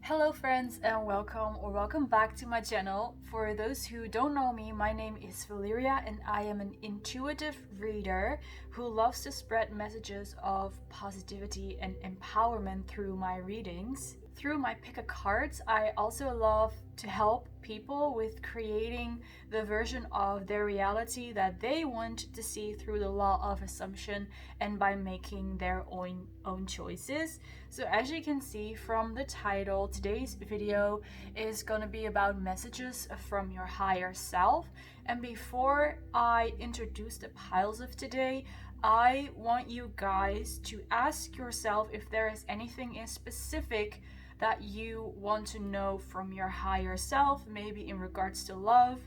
Hello friends and welcome back to my channel. For those who don't know me, my name is Valeria and I am an intuitive reader who loves to spread messages of positivity and empowerment through my readings. Through my pick a cards, I also love to help people with creating the version of their reality that they want to see through the law of assumption and by making their own choices. So as you can see from the title, today's video is going to be about messages from your higher self. And before I introduce the piles of today, I want you guys to ask yourself if there is anything in specific that you want to know from your higher self, maybe in regards to love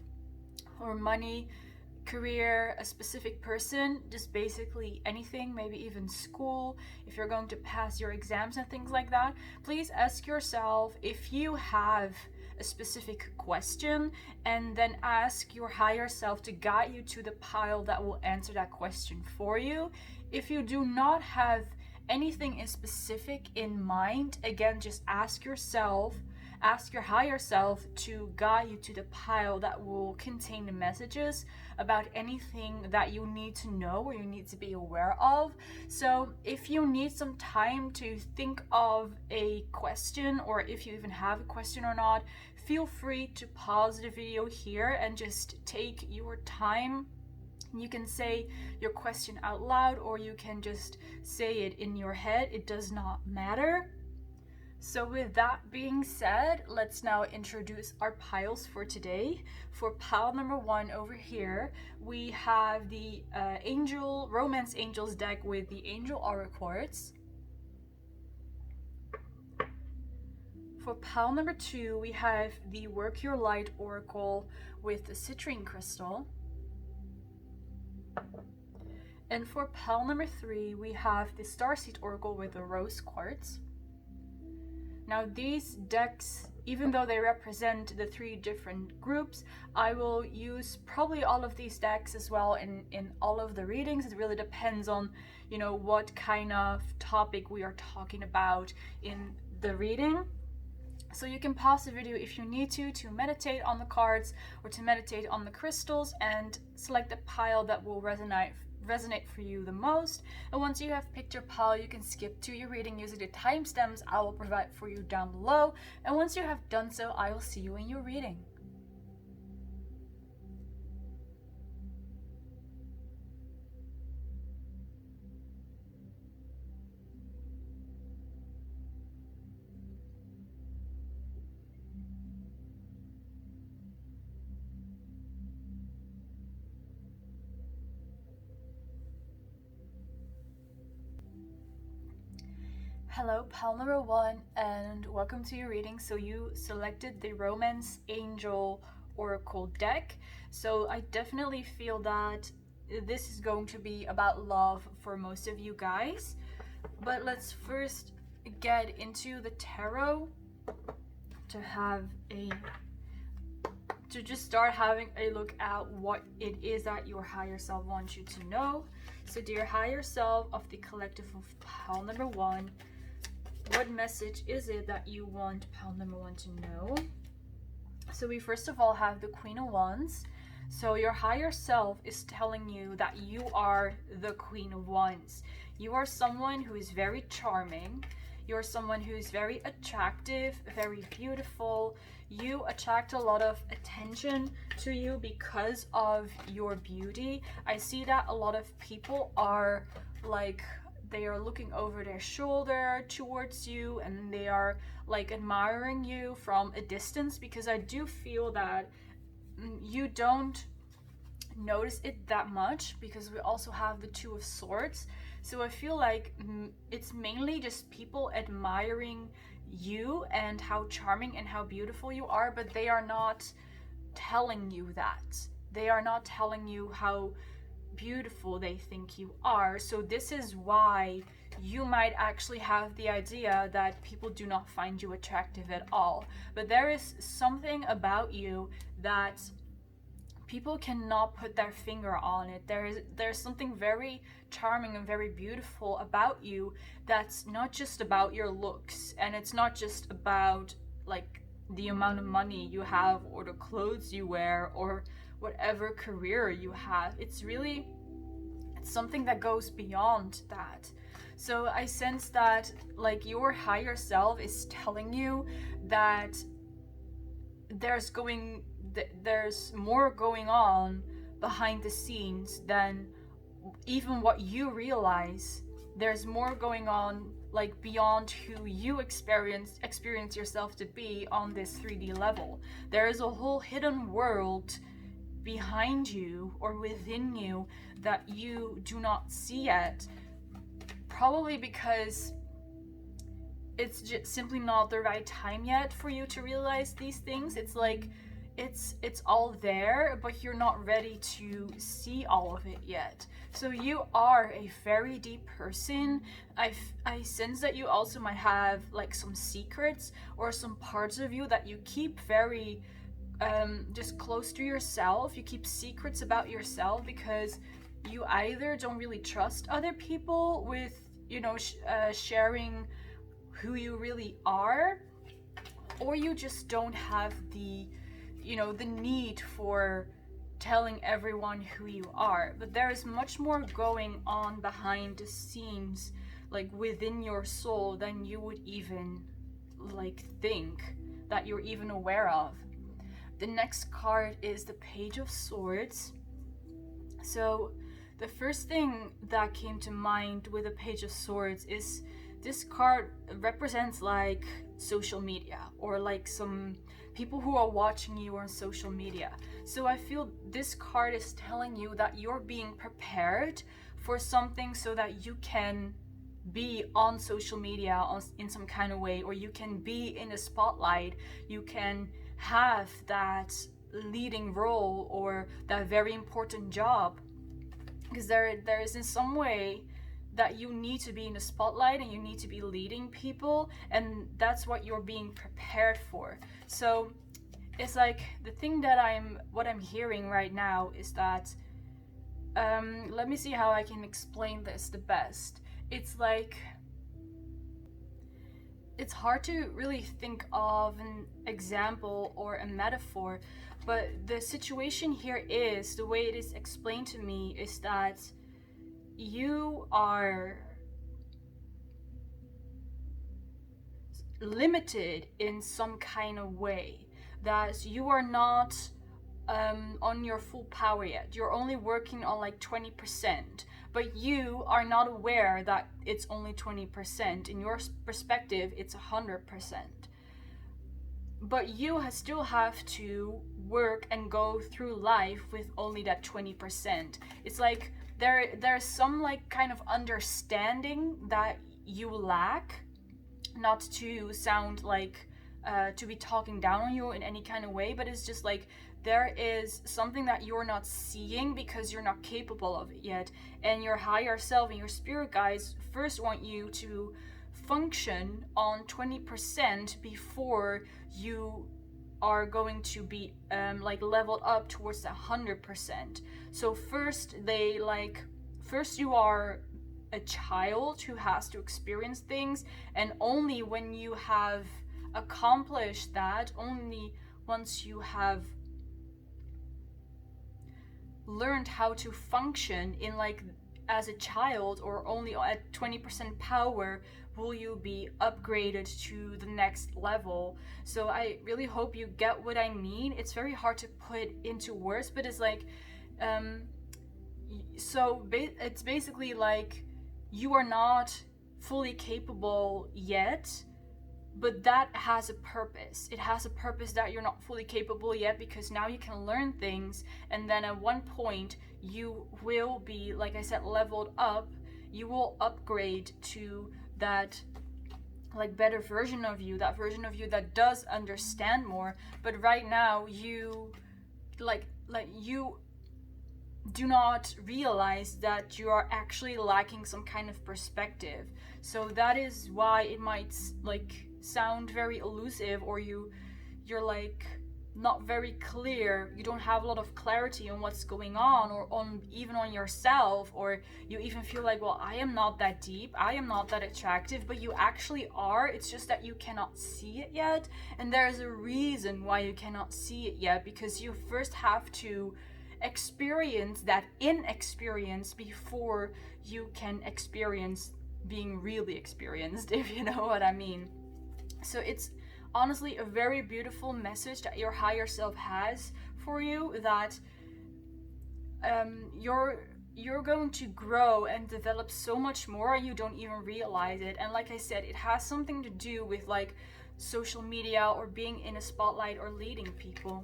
or money, career, a specific person, just basically anything, maybe even school, if you're going to pass your exams and things like that. Please ask yourself if you have a specific question and then ask your higher self to guide you to the pile that will answer that question for you. If you do not have anything in specific in mind, again, just ask your higher self to guide you to the pile that will contain the messages about anything that you need to know or you need to be aware of. So if you need some time to think of a question, or if you even have a question or not, feel free to pause the video here and just take your time. You can say your question out loud or you can just say it in your head. It does not matter. So with that being said, let's now introduce our piles for today. For pile number 1 over here, we have the Romance Angels deck with the Angel Aura Quartz. For pile number 2, we have the Work Your Light Oracle with the Citrine crystal. And for pile number 3, we have the Starseed Oracle with the Rose Quartz. Now these decks, even though they represent the 3 different groups, I will use probably all of these decks as well in all of the readings. It really depends on, what kind of topic we are talking about in the reading. So you can pause the video if you need to meditate on the cards or to meditate on the crystals and select the pile that will resonate for you the most. And once you have picked your pile, you can skip to your reading using the timestamps I will provide for you down below. And once you have done so, I will see you in your reading. Hello, pile number 1, and welcome to your reading. So you selected the Romance Angel Oracle deck. So I definitely feel that this is going to be about love for most of you guys. But let's first get into the tarot to just start having a look at what it is that your higher self wants you to know. So dear higher self of the collective of pile number 1, what message is it that you want pile number 1 to know? So we first of all have the Queen of Wands. So your higher self is telling you that you are the Queen of Wands. You are someone who is very charming. You're someone who is very attractive, very beautiful. You attract a lot of attention to you because of your beauty. I see that a lot of people are they are looking over their shoulder towards you and they are admiring you from a distance, because I do feel that you don't notice it that much because we also have the 2 of Swords. So I feel like it's mainly just people admiring you and how charming and how beautiful you are, but they are not telling you that. They are not telling you how beautiful they think you are. So this is why you might actually have the idea that people do not find you attractive at all. But there is something about you that people cannot put their finger on it. There's something very charming and very beautiful about you that's not just about your looks, and it's not just about like the amount of money you have or the clothes you wear or whatever career you have. It's something that goes beyond that. So I sense that like your higher self is telling you that there's more going on behind the scenes than even what you realize. There's more going on like beyond who you experience yourself to be on this 3D level. There is a whole hidden world behind you or within you that you do not see yet, probably because it's just simply not the right time yet for you to realize these things. It's like it's all there, but you're not ready to see all of it yet. So you are a very deep person. I sense that you also might have like some secrets or some parts of you that you keep very just close to yourself. You keep secrets about yourself because you either don't really trust other people with, you know, sharing who you really are, or you just don't have the, you know, the need for telling everyone who you are. But there is much more going on behind the scenes, like within your soul, than you would even like think that you're even aware of. The next card is the Page of Swords. So the first thing that came to mind with the Page of Swords is this card represents like social media, or like some people who are watching you on social media. So I feel this card is telling you that you're being prepared for something so that you can be on social media in some kind of way, or you can be in the spotlight, you can have that leading role or that very important job, because there is in some way that you need to be in the spotlight and you need to be leading people, and that's what you're being prepared for. So it's like the thing that what I'm hearing right now is that let me see how I can explain this the best. It's like it's hard to really think of an example or a metaphor, but the situation here is, the way it is explained to me is that you are limited in some kind of way, that you are not on your full power yet. You're only working on like 20%, but you are not aware that it's only 20%. In your perspective, it's 100%. But you still have to work and go through life with only that 20%. It's like there's some like kind of understanding that you lack, not to sound like to be talking down on you in any kind of way, but it's just like there is something that you're not seeing because you're not capable of it yet. And your higher self and your spirit guides first want you to function on 20% before you are going to be like leveled up towards the 100%. So first you are a child who has to experience things, and only when you have accomplished that, only once you have learned how to function in like as a child, or only at 20% power, will you be upgraded to the next level. So I really hope you get what I mean. It's very hard to put into words, but it's like it's basically like you are not fully capable yet, but that has a purpose. It has a purpose that you're not fully capable yet, because now you can learn things, and then at one point you will be, like I said, leveled up. You will upgrade to that like better version of you, that version of you that does understand more. But right now you you do not realize that you are actually lacking some kind of perspective. So that is why it might like sound very elusive, or you're like not very clear, you don't have a lot of clarity on what's going on, or on even on yourself, or you even feel like, well, I am not that deep, I am not that attractive, but you actually are. It's just that you cannot see it yet, and there's a reason why you cannot see it yet, because you first have to experience that inexperience before you can experience being really experienced, if you know what I mean. So it's honestly a very beautiful message that your higher self has for you, that you're going to grow and develop so much more, and you don't even realize it. And like I said, it has something to do with like social media, or being in a spotlight, or leading people.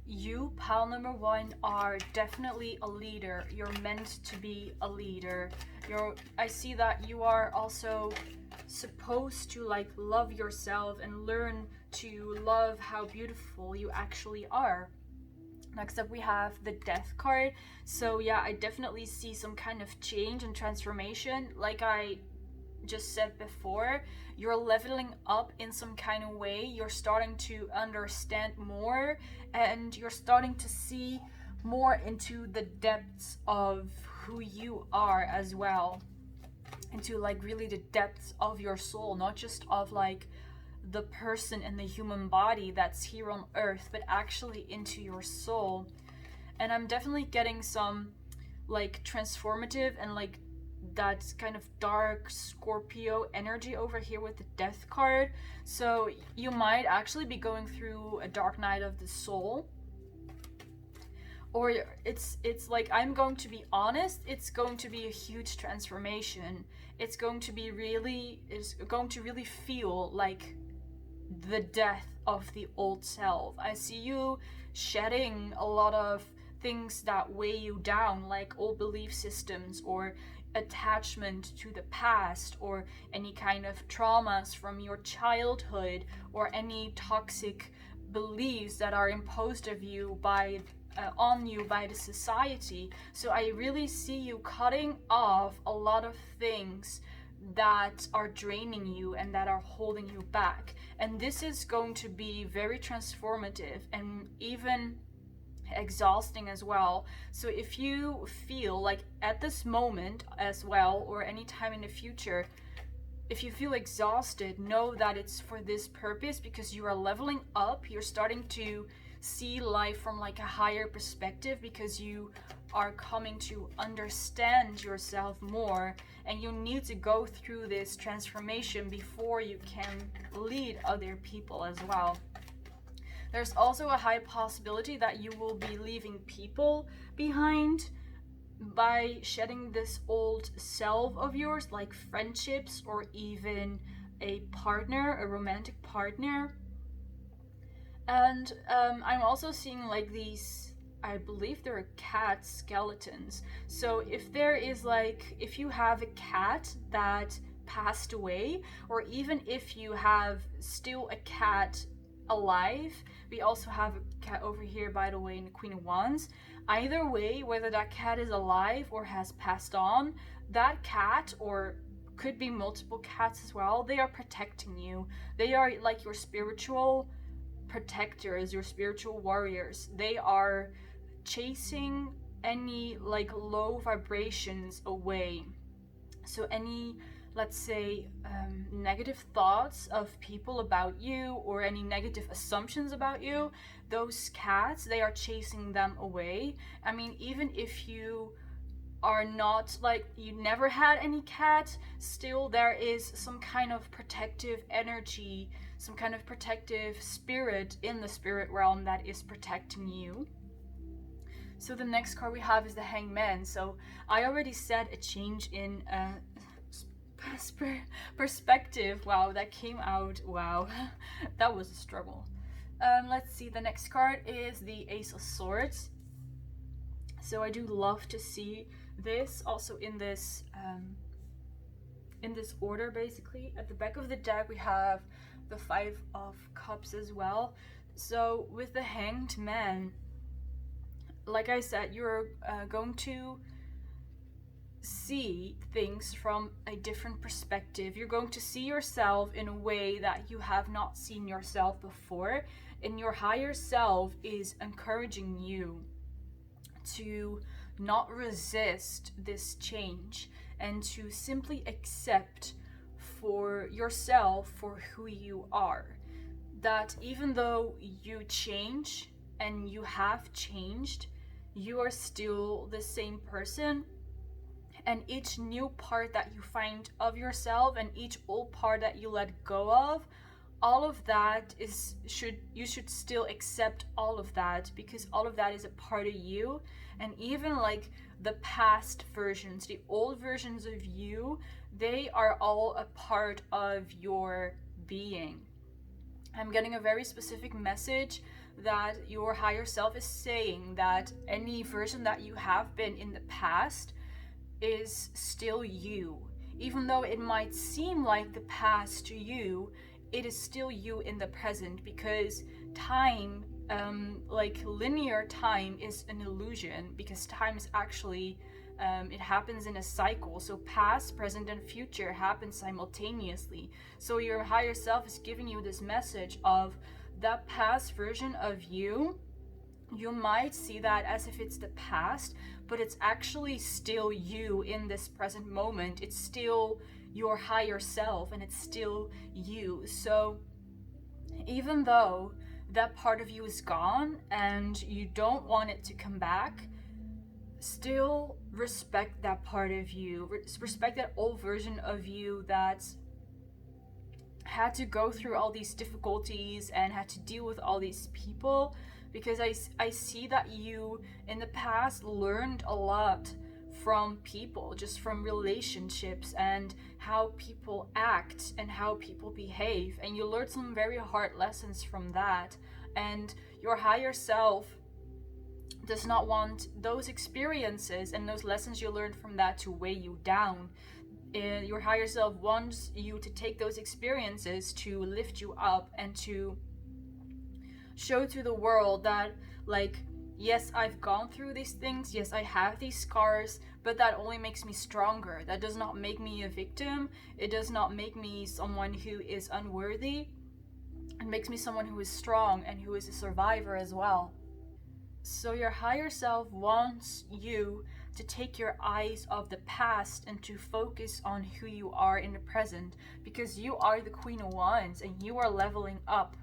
You, pile number one, are definitely a leader. You're meant to be a leader. I see that you are also supposed to like love yourself and learn to love how beautiful you actually are. Next up we have the Death card. So yeah, I definitely see some kind of change and transformation. Like I just said before, you're leveling up in some kind of way. You're starting to understand more, and you're starting to see more into the depths of who you are as well, into like really the depths of your soul, not just of like the person in the human body that's here on earth, but actually into your soul. And I'm definitely getting some like transformative and like that kind of dark Scorpio energy over here with the Death card. So you might actually be going through a dark night of the soul, or it's like, I'm going to be honest, it's going to be a huge transformation. It's going to really feel like the death of the old self. I see you shedding a lot of things that weigh you down, like old belief systems, or attachment to the past, or any kind of traumas from your childhood, or any toxic beliefs that are imposed of you on you by the society. So I really see you cutting off a lot of things that are draining you and that are holding you back. And this is going to be very transformative and even exhausting as well. So if you feel like at this moment as well, or any time in the future, if you feel exhausted, know that it's for this purpose, because you are leveling up. You're starting to see life from like a higher perspective, because you are coming to understand yourself more, and you need to go through this transformation before you can lead other people as well. There's also a high possibility that you will be leaving people behind by shedding this old self of yours, like friendships, or even a partner, a romantic partner. And I'm also seeing like these, I believe they're cat skeletons. So if you have a cat that passed away, or even if you have still a cat alive, we also have a cat over here, by the way, in the Queen of Wands. Either way, whether that cat is alive or has passed on, that cat, or could be multiple cats as well, they are protecting you. They are like your spiritual protectors, your spiritual warriors. They are chasing any like low vibrations away. So any, let's say, negative thoughts of people about you, or any negative assumptions about you, those cats, they are chasing them away. I mean, even if you are not like, you never had any cat, still there is some kind of protective energy, some kind of protective spirit in the spirit realm that is protecting you. So the next card we have is the Hangman. So I already said a change in perspective. Wow, that came out. Wow, that was a struggle. Let's see. The next card is the Ace of Swords. So I do love to see this also in this order. Basically, at the back of the deck we have the Five of Cups as well. So with the Hanged Man, like I said, you're going to see things from a different perspective. You're going to see yourself in a way that you have not seen yourself before, and your higher self is encouraging you to not resist this change and to simply accept for yourself for who you are. That even though you change and you have changed, you are still the same person, and each new part that you find of yourself and each old part that you let go of, all of that you should still accept all of that, because all of that is a part of you. And even like the past versions, the old versions of you, they are all a part of your being. I'm getting a very specific message that your higher self is saying that any version that you have been in the past is still you. Even though it might seem like the past to you, it is still you in the present, because time, like linear time, is an illusion, because time is actually it happens in a cycle. So past, present, and future happen simultaneously. So your higher self is giving you this message of that past version of you. You might see that as if it's the past, but it's actually still you in this present moment. It's still your higher self, and it's still you. So even though that part of you is gone and you don't want it to come back, still respect that part of you. Respect that old version of you that had to go through all these difficulties and had to deal with all these people, because I see that you in the past learned a lot from people, just from relationships and how people act and how people behave, and you learned some very hard lessons from that. And your higher self does not want those experiences and those lessons you learned from that to weigh you down. Your higher self wants you to take those experiences to lift you up and to show to the world that, like, yes, I've gone through these things, yes, I have these scars, but that only makes me stronger. That does not make me a victim. It does not make me someone who is unworthy. It makes me someone who is strong and who is a survivor as well. So your higher self wants you to take your eyes off the past and to focus on who you are in the present, because you are the Queen of Wands and you are leveling up.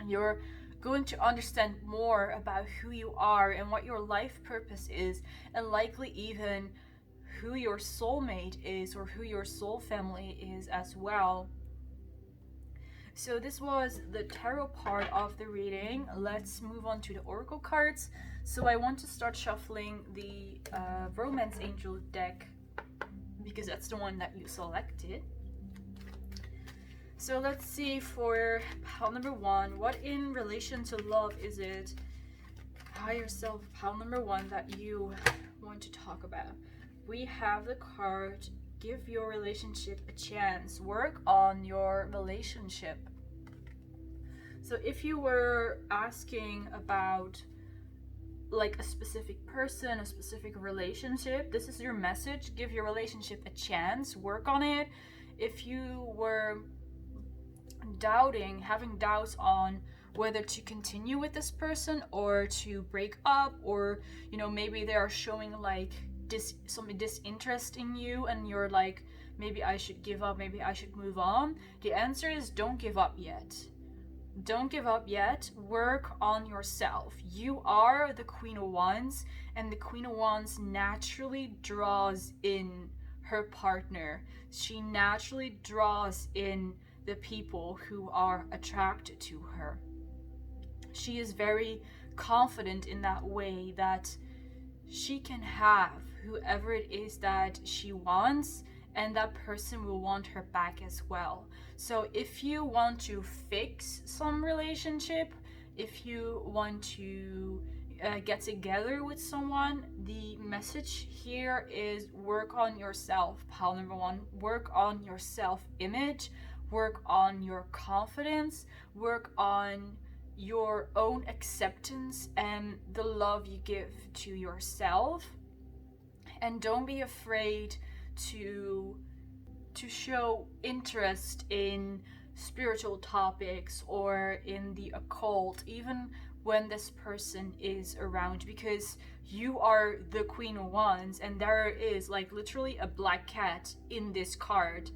And you're going to understand more about who you are and what your life purpose is, and likely even who your soulmate is or who your soul family is as well. So this was the tarot part of the reading. Let's move on to the oracle cards. So I want to start shuffling the Romance Angel deck, because that's the one that you selected. So let's see, for pile number one, what in relation to love is it, higher self, pile number one, that you want to talk about? We have the card, give your relationship a chance, work on your relationship. So if you were asking about like a specific person, a specific relationship, this is your message. Give your relationship a chance, work on it. If you were doubting, having doubts on whether to continue with this person or to break up, or maybe they are showing like some disinterest in you and you're like, maybe I should give up, maybe I should move on, the answer is don't give up yet. Don't give up yet. Work on yourself. You are the Queen of Wands, and the Queen of Wands naturally draws in her partner. She naturally draws in the people who are attracted to her. She is very confident in that way that she can have whoever it is that she wants, and that person will want her back as well. So if you want to fix some relationship, if you want to get together with someone, the message here is work on yourself. Pile number one, work on your self-image, work on your confidence, work on your own acceptance and the love you give to yourself. And don't be afraid to show interest in spiritual topics or in the occult, even when this person is around, because you are the Queen of Wands, and there is like literally a black cat in this card,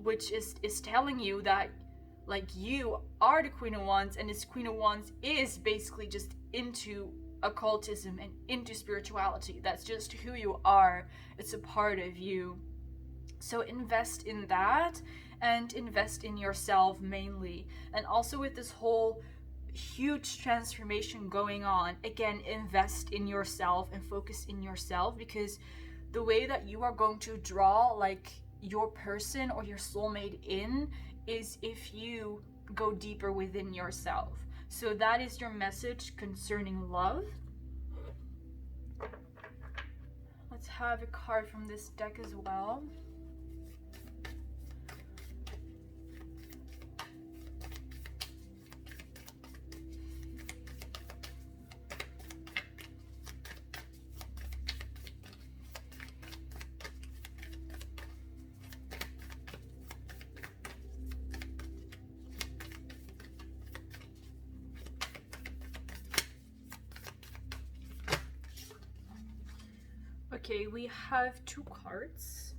which is telling you that like you are the Queen of Wands, and this Queen of Wands is basically just into occultism and into spirituality. That's just who you are. It's a part of you. So invest in that and invest in yourself mainly. And also with this whole huge transformation going on, again, invest in yourself and focus in yourself, because the way that you are going to draw like your person or your soulmate in is if you go deeper within yourself. So that is your message concerning love. Let's have a card from this deck as well. Okay, we have two cards.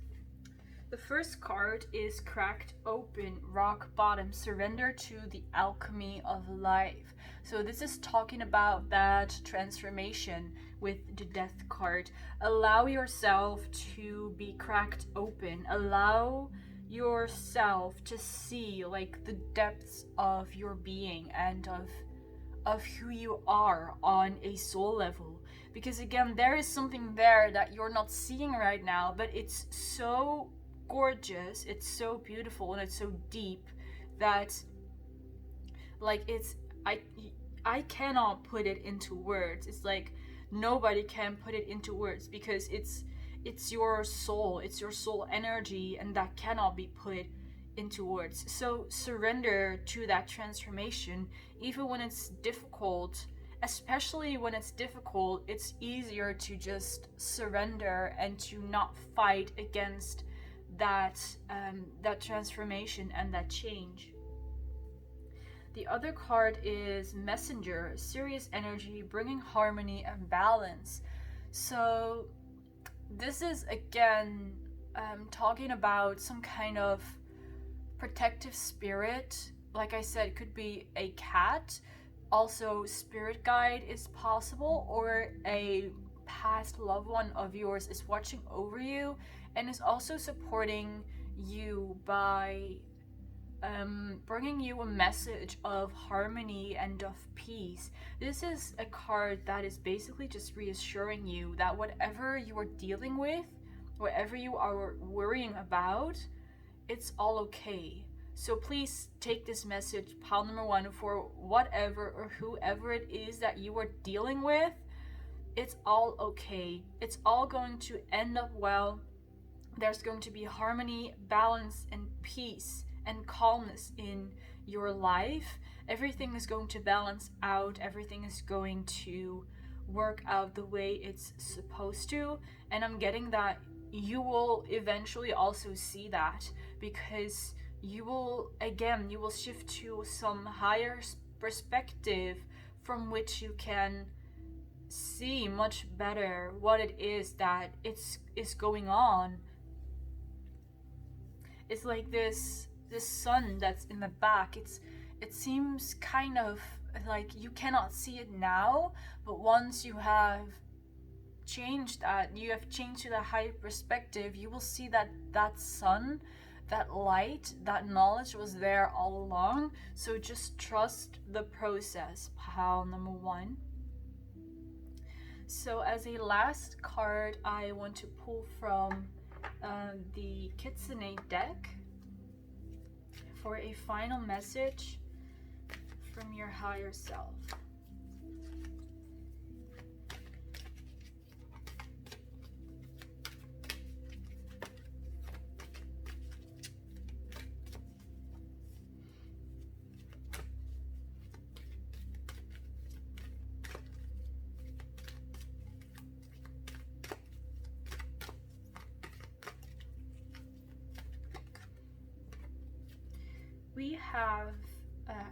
The first card is Cracked Open, Rock Bottom, Surrender to the Alchemy of Life. So this is talking about that transformation with the Death card. Allow yourself to be cracked open. Allow yourself to see like the depths of your being and of who you are on a soul level. Because again, there is something there that you're not seeing right now, but it's so gorgeous, it's so beautiful, and it's so deep that like I cannot put it into words. It's like nobody can put it into words, because it's your soul, it's your soul energy, and that cannot be put into words. So surrender to that transformation, even when it's difficult. Especially when it's difficult, it's easier to just surrender and to not fight against that transformation and that change. The other card is Messenger, serious energy, bringing harmony and balance. So this is again talking about some kind of protective spirit. Like I said, it could be a cat. Also, spirit guide is possible, or a past loved one of yours is watching over you and is also supporting you by bringing you a message of harmony and of peace. This is a card that is basically just reassuring you that whatever you are dealing with, whatever you are worrying about, it's all okay. So please take this message, pile number one, for whatever or whoever it is that you are dealing with. It's all okay. It's all going to end up well. There's going to be harmony, balance, and peace and calmness in your life. Everything is going to balance out. Everything is going to work out the way it's supposed to. And I'm getting that you will eventually also see that, because you will shift to some higher perspective from which you can see much better what it is that is going on. It's like this sun that's in the back. It seems kind of like you cannot see it now, but once you have changed to the higher perspective, you will see that sun, that light, that knowledge was there all along. So just trust the process, pile number one. So as a last card, I want to pull from the Kitsune deck for a final message from your higher self. We have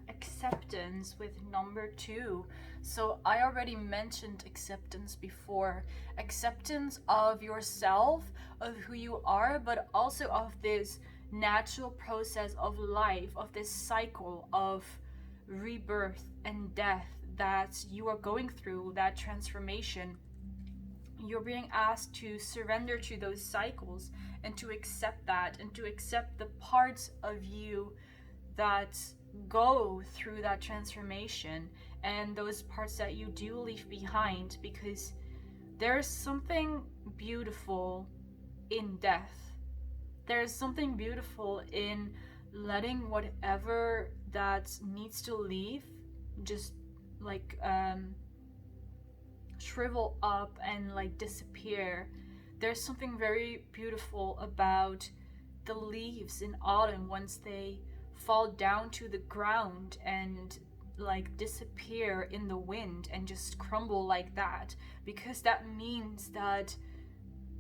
acceptance with number 2. So I already mentioned acceptance before. Acceptance of yourself, of who you are, but also of this natural process of life, of this cycle of rebirth and death that you are going through, that transformation. You're being asked to surrender to those cycles and to accept that, and to accept the parts of you that go through that transformation and those parts that you do leave behind, because there's something beautiful in death. There's something beautiful in letting whatever that needs to leave just like shrivel up and like disappear. There's something very beautiful about the leaves in autumn once they fall down to the ground and like disappear in the wind and just crumble like that, because that means that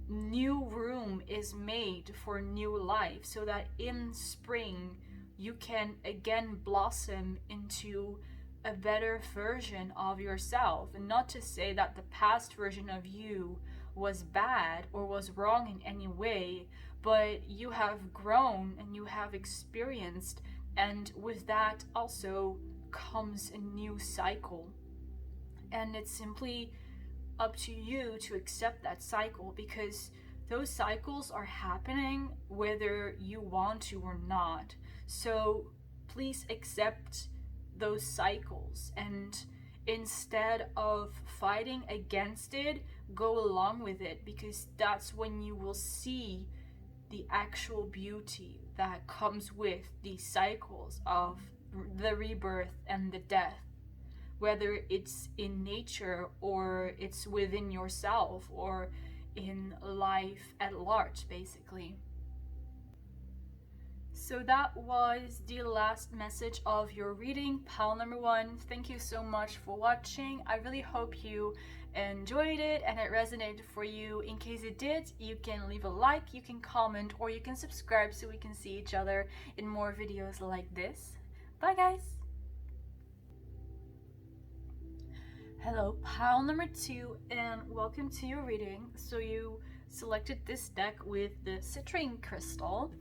new room is made for new life, so that in spring you can again blossom into a better version of yourself. And not to say that the past version of you was bad or was wrong in any way, but you have grown and you have experienced, and with that also comes a new cycle. And it's simply up to you to accept that cycle, because those cycles are happening whether you want to or not. So please accept those cycles, and instead of fighting against it, go along with it, because that's when you will see the actual beauty that comes with these cycles of the rebirth and the death, whether it's in nature or it's within yourself or in life at large, basically. So that was the last message of your reading, pile number 1. Thank you so much for watching. I really hope you enjoyed it and it resonated for you. In case it did, you can leave a like, you can comment, or you can subscribe so we can see each other in more videos like this. Bye guys! Hello, pile number 2, and welcome to your reading. So you selected this deck with the Citrine crystal.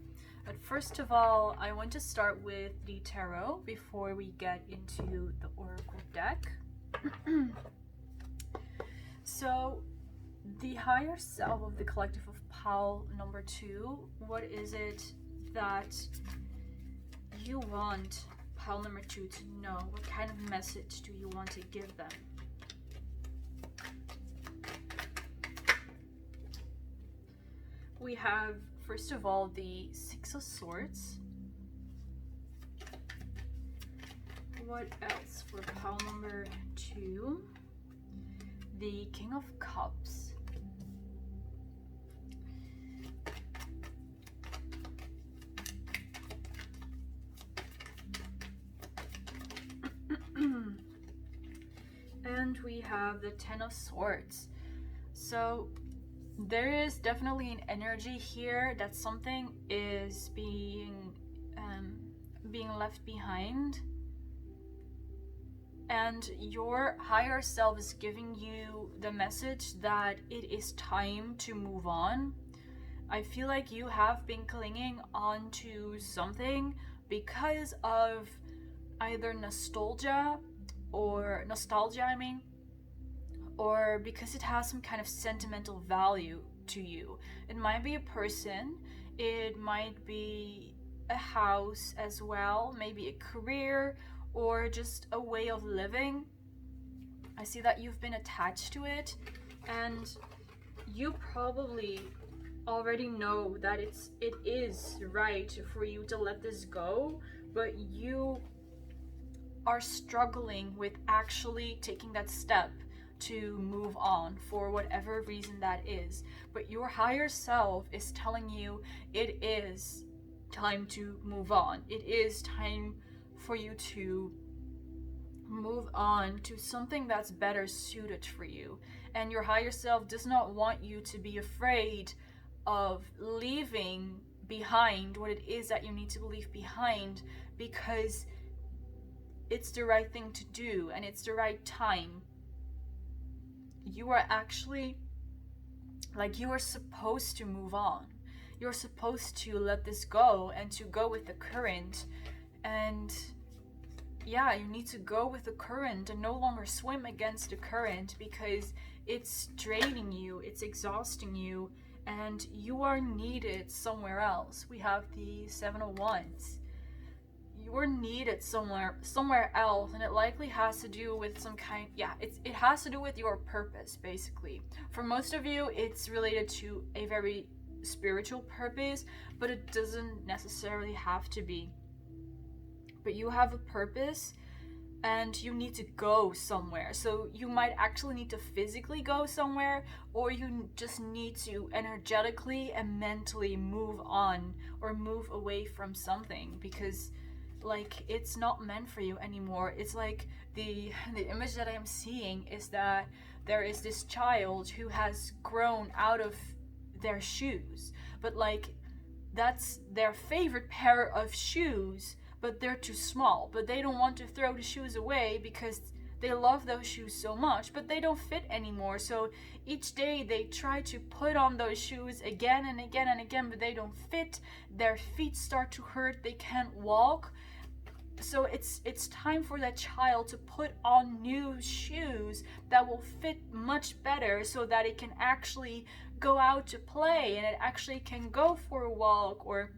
But first of all, I want to start with the tarot before we get into the oracle deck. So, the higher self of the collective of pile number 2, what is it that you want pile number 2 to know? What kind of message do you want to give them? We have, first of all, the 6 of Swords. What else for pile number 2? The King of Cups. And we have the 10 of Swords. So there is definitely an energy here that something is being left behind, and your higher self is giving you the message that it is time to move on. I feel like you have been clinging on to something because of either nostalgia, or because it has some kind of sentimental value to you. It might be a person, it might be a house as well, maybe a career, or just a way of living. I see that you've been attached to it, and you probably already know that it is right for you to let this go, but you are struggling with actually taking that step to move on for whatever reason that is. But your higher self is telling you it is time to move on. It is time for you to move on to something that's better suited for you. And your higher self does not want you to be afraid of leaving behind what it is that you need to leave behind, because it's the right thing to do and it's the right time. You are actually, like, you are supposed to move on. You're supposed to let this go and to go with the current. And yeah, you need to go with the current and no longer swim against the current, because it's draining you, it's exhausting you, and you are needed somewhere else. We have the 701s. You're needed somewhere else, and it likely has to do with some kind, it has to do with your purpose, basically. For most of you, it's related to a very spiritual purpose, but it doesn't necessarily have to be. But you have a purpose and you need to go somewhere. So you might actually need to physically go somewhere, or you just need to energetically and mentally move on or move away from something, because like it's not meant for you anymore. It's like the image that I am seeing is that there is this child who has grown out of their shoes, but like that's their favorite pair of shoes, but they're too small. But they don't want to throw the shoes away because they love those shoes so much, but they don't fit anymore. So each day they try to put on those shoes again and again and again, but they don't fit. Their feet start to hurt, they can't walk. So it's time for that child to put on new shoes that will fit much better, so that it can actually go out to play and it actually can go for a walk or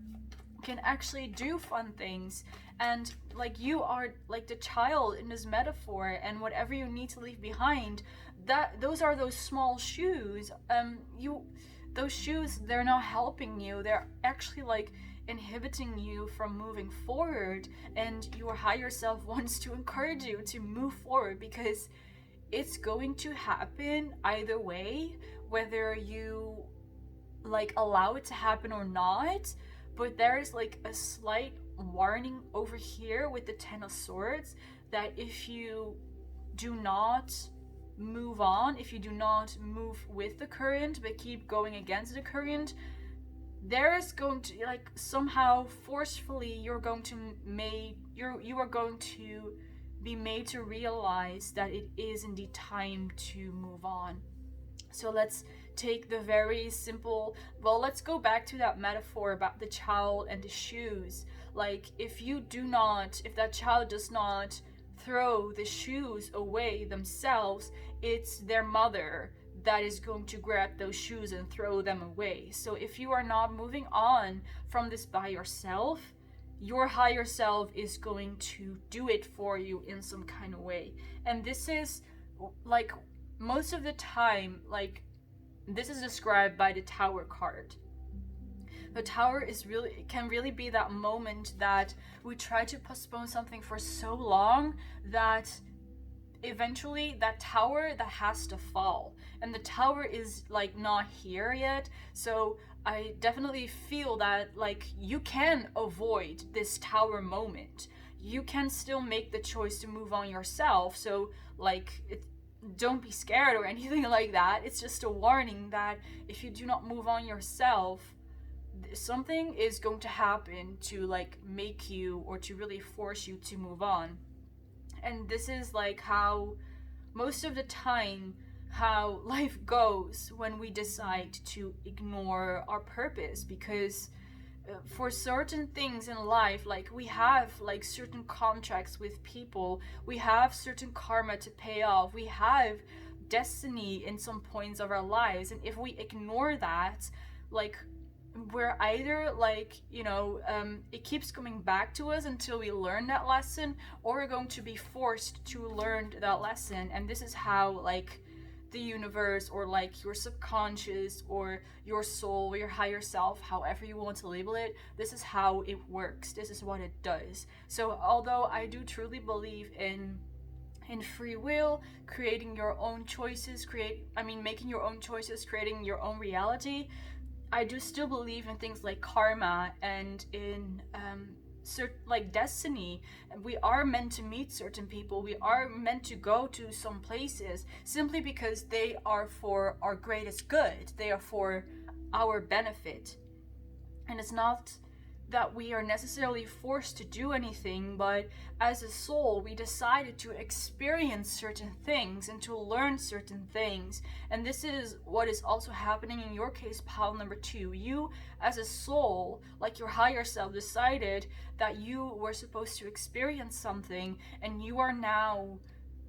can actually do fun things. And like you are like the child in this metaphor, and whatever you need to leave behind, those are those small shoes. Those shoes, they're not helping you, they're actually like inhibiting you from moving forward. And your higher self wants to encourage you to move forward, because it's going to happen either way, whether you like allow it to happen or not. But there is like a slight warning over here with the 10 of Swords, that if you do not move on, if you do not move with the current but keep going against the current, there is going to, like, somehow forcefully you are going to be made to realize that it is indeed time to move on. So let's take the very simple, let's go back to that metaphor about the child and the shoes. Like, if that child does not throw the shoes away themselves, it's their mother that is going to grab those shoes and throw them away. So if you are not moving on from this by yourself, your higher self is going to do it for you in some kind of way. And this is like most of the time, like this is described by the Tower card. The Tower can really be that moment that we try to postpone something for so long that eventually that tower that has to fall, and the tower is like not here yet. So I definitely feel that like you can avoid this tower moment. You can still make the choice to move on yourself. So like don't be scared or anything like that. It's just a warning that if you do not move on yourself, something is going to happen to like make you, or to really force you to move on. And this is like how most of the time how life goes when we decide to ignore our purpose. Because for certain things in life, like we have like certain contracts with people, we have certain karma to pay off, we have destiny in some points of our lives, and if we ignore that, like we're either like, it keeps coming back to us until we learn that lesson, or we're going to be forced to learn that lesson. And this is how like the universe, or like your subconscious, or your soul, or your higher self, however you want to label it, this is how it works. This is what it does. So although I do truly believe in free will, creating your own choices, making your own choices, creating your own reality, I do still believe in things like karma and in like destiny. We are meant to meet certain people. We are meant to go to some places simply because they are for our greatest good. They are for our benefit. And it's not that we are necessarily forced to do anything, but as a soul, we decided to experience certain things and to learn certain things. And this is what is also happening in your case, pile number 2. You, as a soul, like your higher self, decided that you were supposed to experience something, and you are now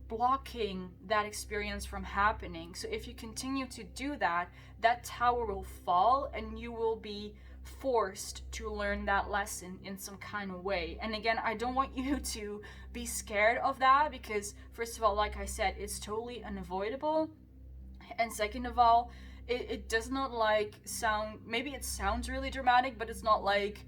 blocking that experience from happening. So if you continue to do that, that tower will fall, and you will be forced to learn that lesson in some kind of way. And again, I don't want you to be scared of that, because first of all, like I said, it's totally unavoidable, and second of all, it does not like sound, maybe it sounds really dramatic, but it's not like,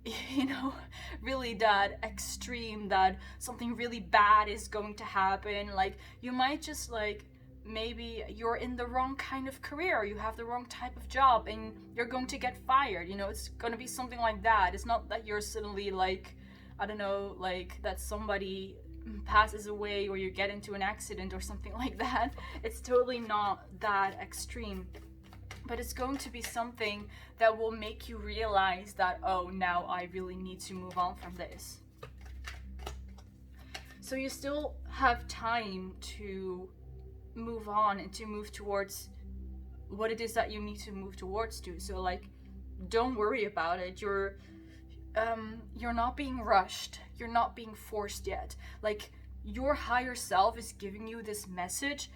you know, really that extreme that something really bad is going to happen. Like, you might just like, maybe you're in the wrong kind of career, you have the wrong type of job, and you're going to get fired. You know, it's going to be something like that. It's not that you're suddenly like, I don't know, like that somebody passes away or you get into an accident or something like that. It's totally not that extreme. But it's going to be something that will make you realize that, oh, now I really need to move on from this. So you still have time to move on and to move towards what it is that you need to move towards to. So like, don't worry about it. You're not being rushed. You're not being forced yet. Like, your higher self is giving you this message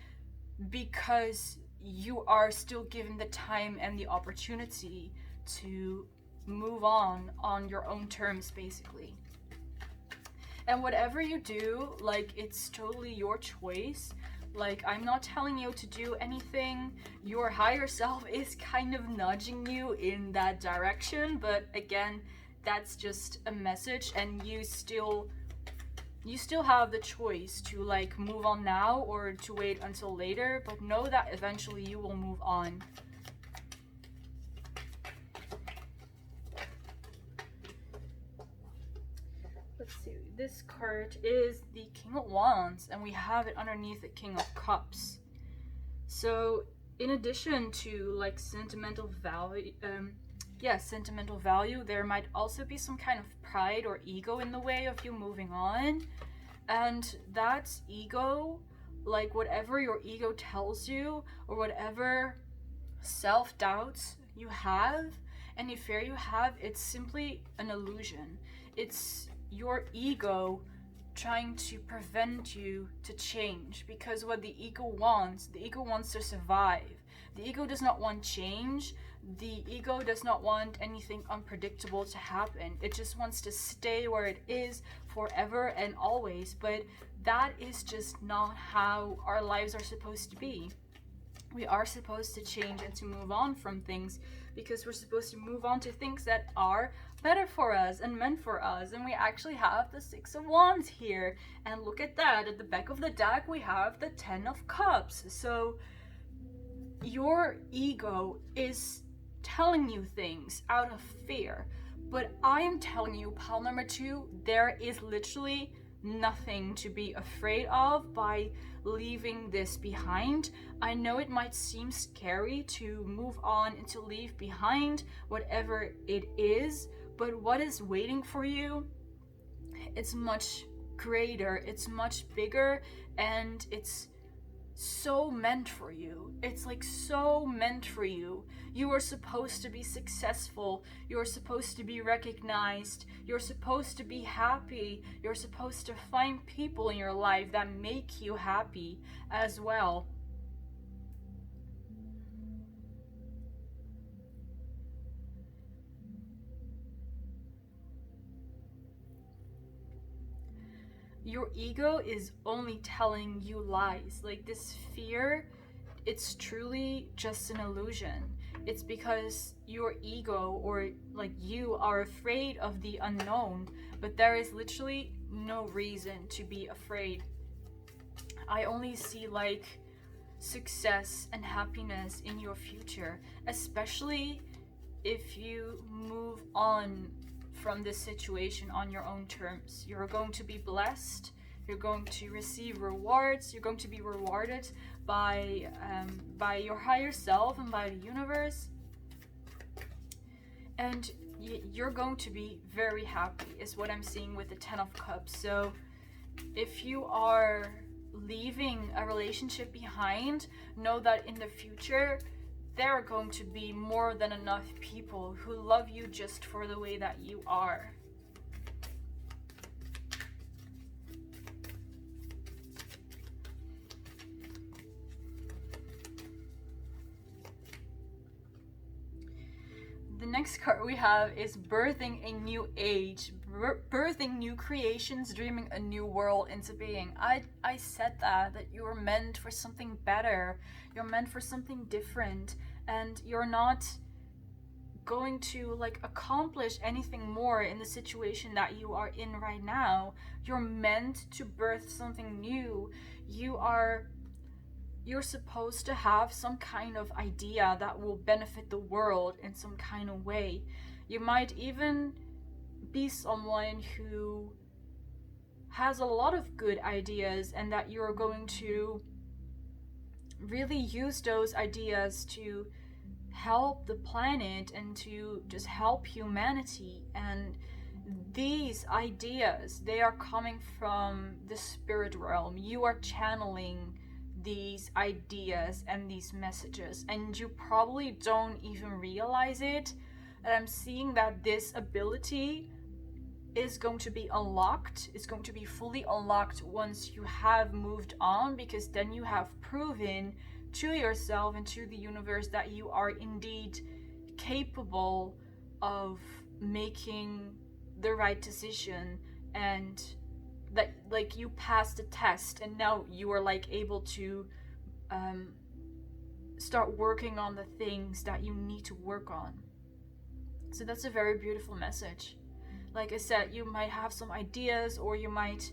because you are still given the time and the opportunity to move on your own terms, basically. And whatever you do, like, it's totally your choice. Like, I'm not telling you to do anything. Your higher self is kind of nudging you in that direction, but again, that's just a message, and you still have the choice to like move on now or to wait until later, but know that eventually you will move on. Let's see, this card is the King of Wands, and we have it underneath the King of Cups. So in addition to like sentimental value, there might also be some kind of pride or ego in the way of you moving on. And that's ego, like whatever your ego tells you, or whatever self-doubts you have, any fear you have, it's simply an illusion. It's your ego trying to prevent you to change, because what the ego wants to survive. The ego does not want change. The ego does not want anything unpredictable to happen. It just wants to stay where it is forever and always. But that is just not how our lives are supposed to be. We are supposed to change and to move on from things, because we're supposed to move on to things that are better for us and meant for us. And we actually have the Six of Wands here. And look at that. At the back of the deck, we have the Ten of Cups. So your ego is telling you things out of fear, but I am telling you, pile number 2, there is literally nothing to be afraid of by leaving this behind. I know it might seem scary to move on and to leave behind whatever it is, but what is waiting for you, it's much greater, it's much bigger, and it's so meant for you. It's like so meant for you. You are supposed to be successful. You're supposed to be recognized. You're supposed to be happy. You're supposed to find people in your life that make you happy as well. Your ego is only telling you lies. Like, this fear it's truly just an illusion. It's because your ego or like you are afraid of the unknown, but there is literally no reason to be afraid. I only see like success and happiness in your future, especially if you move on from this situation on your own terms. You're going to be blessed, you're going to receive rewards, you're going to be rewarded by your higher self and by the universe, and you're going to be very happy is what I'm seeing with the 10 of Cups. So if you are leaving a relationship behind, know that in the future there are going to be more than enough people who love you just for the way that you are. The next card we have is birthing a new age, birthing new creations, dreaming a new world into being. I said that you were meant for something better, you're meant for something different, and you're not going to like accomplish anything more in the situation that you are in right now. You're meant to birth something new. You're supposed to have some kind of idea that will benefit the world in some kind of way. You might even be someone who has a lot of good ideas, and that you're going to really use those ideas to help the planet and to just help humanity. And these ideas, they are coming from the spirit realm. You are channeling these ideas and these messages, and you probably don't even realize it. And I'm seeing that this ability is going to be unlocked, is going to be fully unlocked once you have moved on, because then you have proven to yourself and to the universe that you are indeed capable of making the right decision, and that like you passed the test, and now you are like able to start working on the things that you need to work on. So that's a very beautiful message. Like I said, you might have some ideas, or you might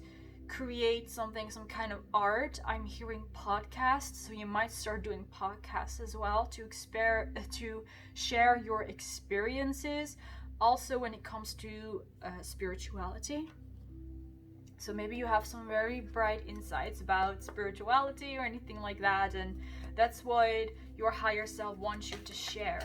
create something, some kind of art. I'm hearing podcasts, so you might start doing podcasts as well to share your experiences. Also, when it comes to spirituality. So maybe you have some very bright insights about spirituality or anything like that, and that's what your higher self wants you to share.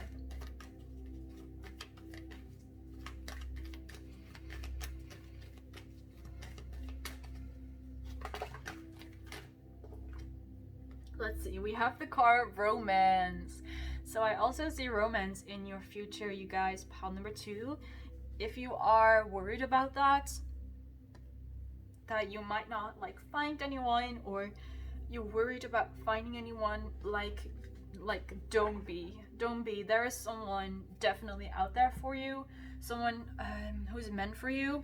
Let's see, we have the card Romance. So I also see romance in your future, you guys, pile number 2. If you are worried about that you might not like find anyone, or you're worried about finding anyone, like don't be. There is someone definitely out there for you, someone who's meant for you.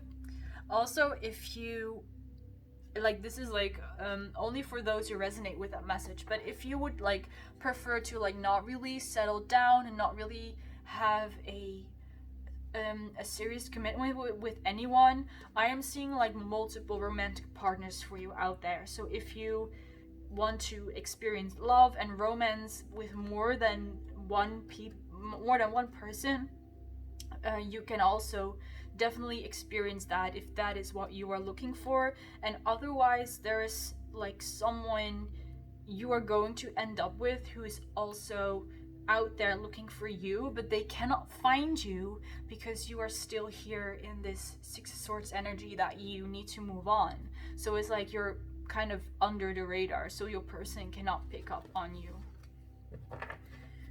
Also, if you like, this is like only for those who resonate with that message, but if you would like prefer to like not really settle down and not really have a serious commitment with anyone, I am seeing like multiple romantic partners for you out there. So if you want to experience love and romance with more than one person, you can also definitely experience that if that is what you are looking for. And otherwise, there is like someone you are going to end up with who is also out there looking for you, but they cannot find you because you are still here in this Six of Swords energy that you need to move on. So it's like you're kind of under the radar, so your person cannot pick up on you.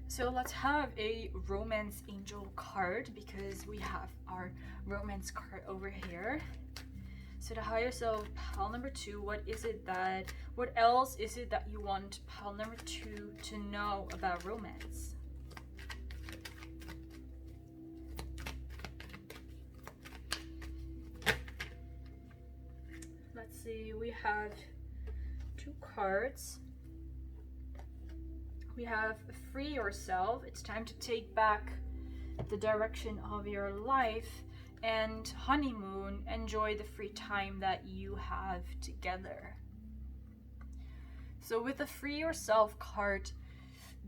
So let's have a romance angel card, because we have our romance card over here. So the higher self, pile number 2, what else is it that you want pile number 2 to know about romance? see, we have 2 cards. We have free yourself. It's time to take back the direction of your life. And honeymoon, enjoy the free time that you have together. So with the free yourself card,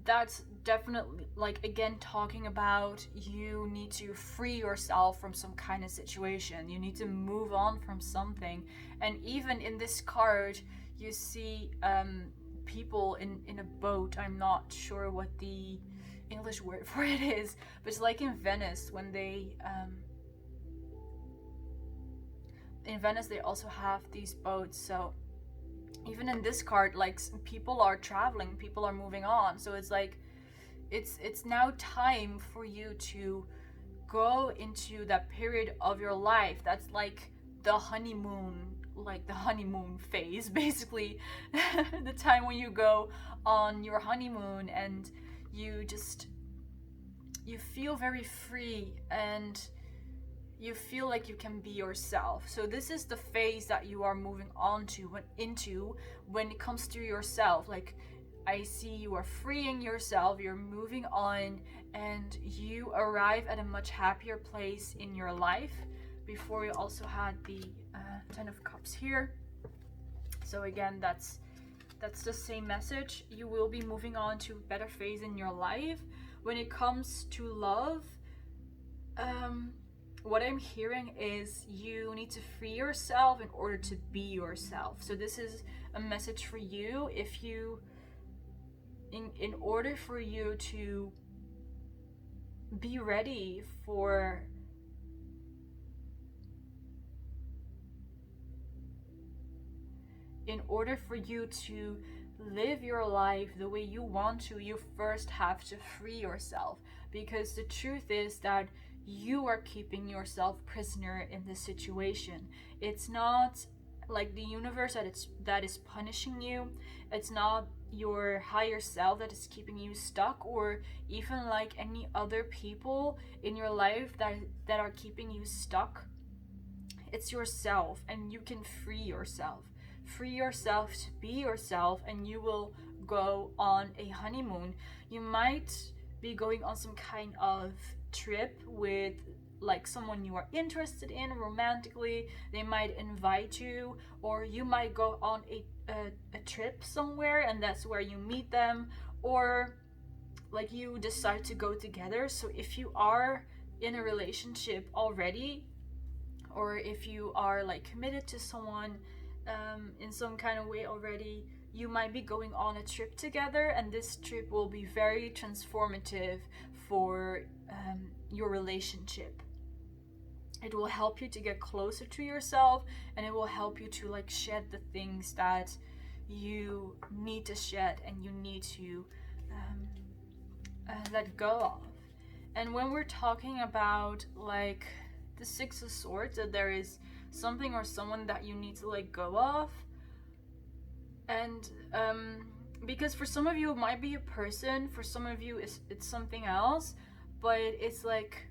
that's definitely, like, again, talking about you need to free yourself from some kind of situation. You need to move on from something. And even in this card, you see people in a boat. I'm not sure what the English word for it is, but it's like in Venice when they in Venice they also have these boats. So even in this card, like, people are traveling, people are moving on. So it's like it's now time for you to go into that period of your life that's like the honeymoon, like the honeymoon phase, basically. The time when you go on your honeymoon and you feel very free and you feel like you can be yourself. So this is the phase that you are moving on to into when it comes to yourself. Like, I see you are freeing yourself, you're moving on, and you arrive at a much happier place in your life. Before, you also had the 10 of Cups here. So again, that's the same message. You will be moving on to a better phase in your life. When it comes to love, what I'm hearing is you need to free yourself in order to be yourself. So this is a message for you. If you, in order for you to be ready for in order for you to live your life the way you want to, you first have to free yourself. Because the truth is that you are keeping yourself prisoner in this situation. It's not like the universe that is punishing you. It's not your higher self that is keeping you stuck, or even like any other people in your life that are keeping you stuck. It's yourself, and you can free yourself. Free yourself to be yourself, and you will go on a honeymoon. You might be going on some kind of trip with like someone you are interested in romantically. They might invite you, or you might go on a trip somewhere and that's where you meet them, or like you decide to go together. So if you are in a relationship already, or if you are like committed to someone in some kind of way already, you might be going on a trip together, and this trip will be very transformative for your relationship. It will help you to get closer to yourself, and it will help you to like shed the things that you need to shed and you need to let go of. And when we're talking about like the Six of Swords, that there is something or someone that you need to let go of. And because for some of you it might be a person, for some of you it's something else, but it's like,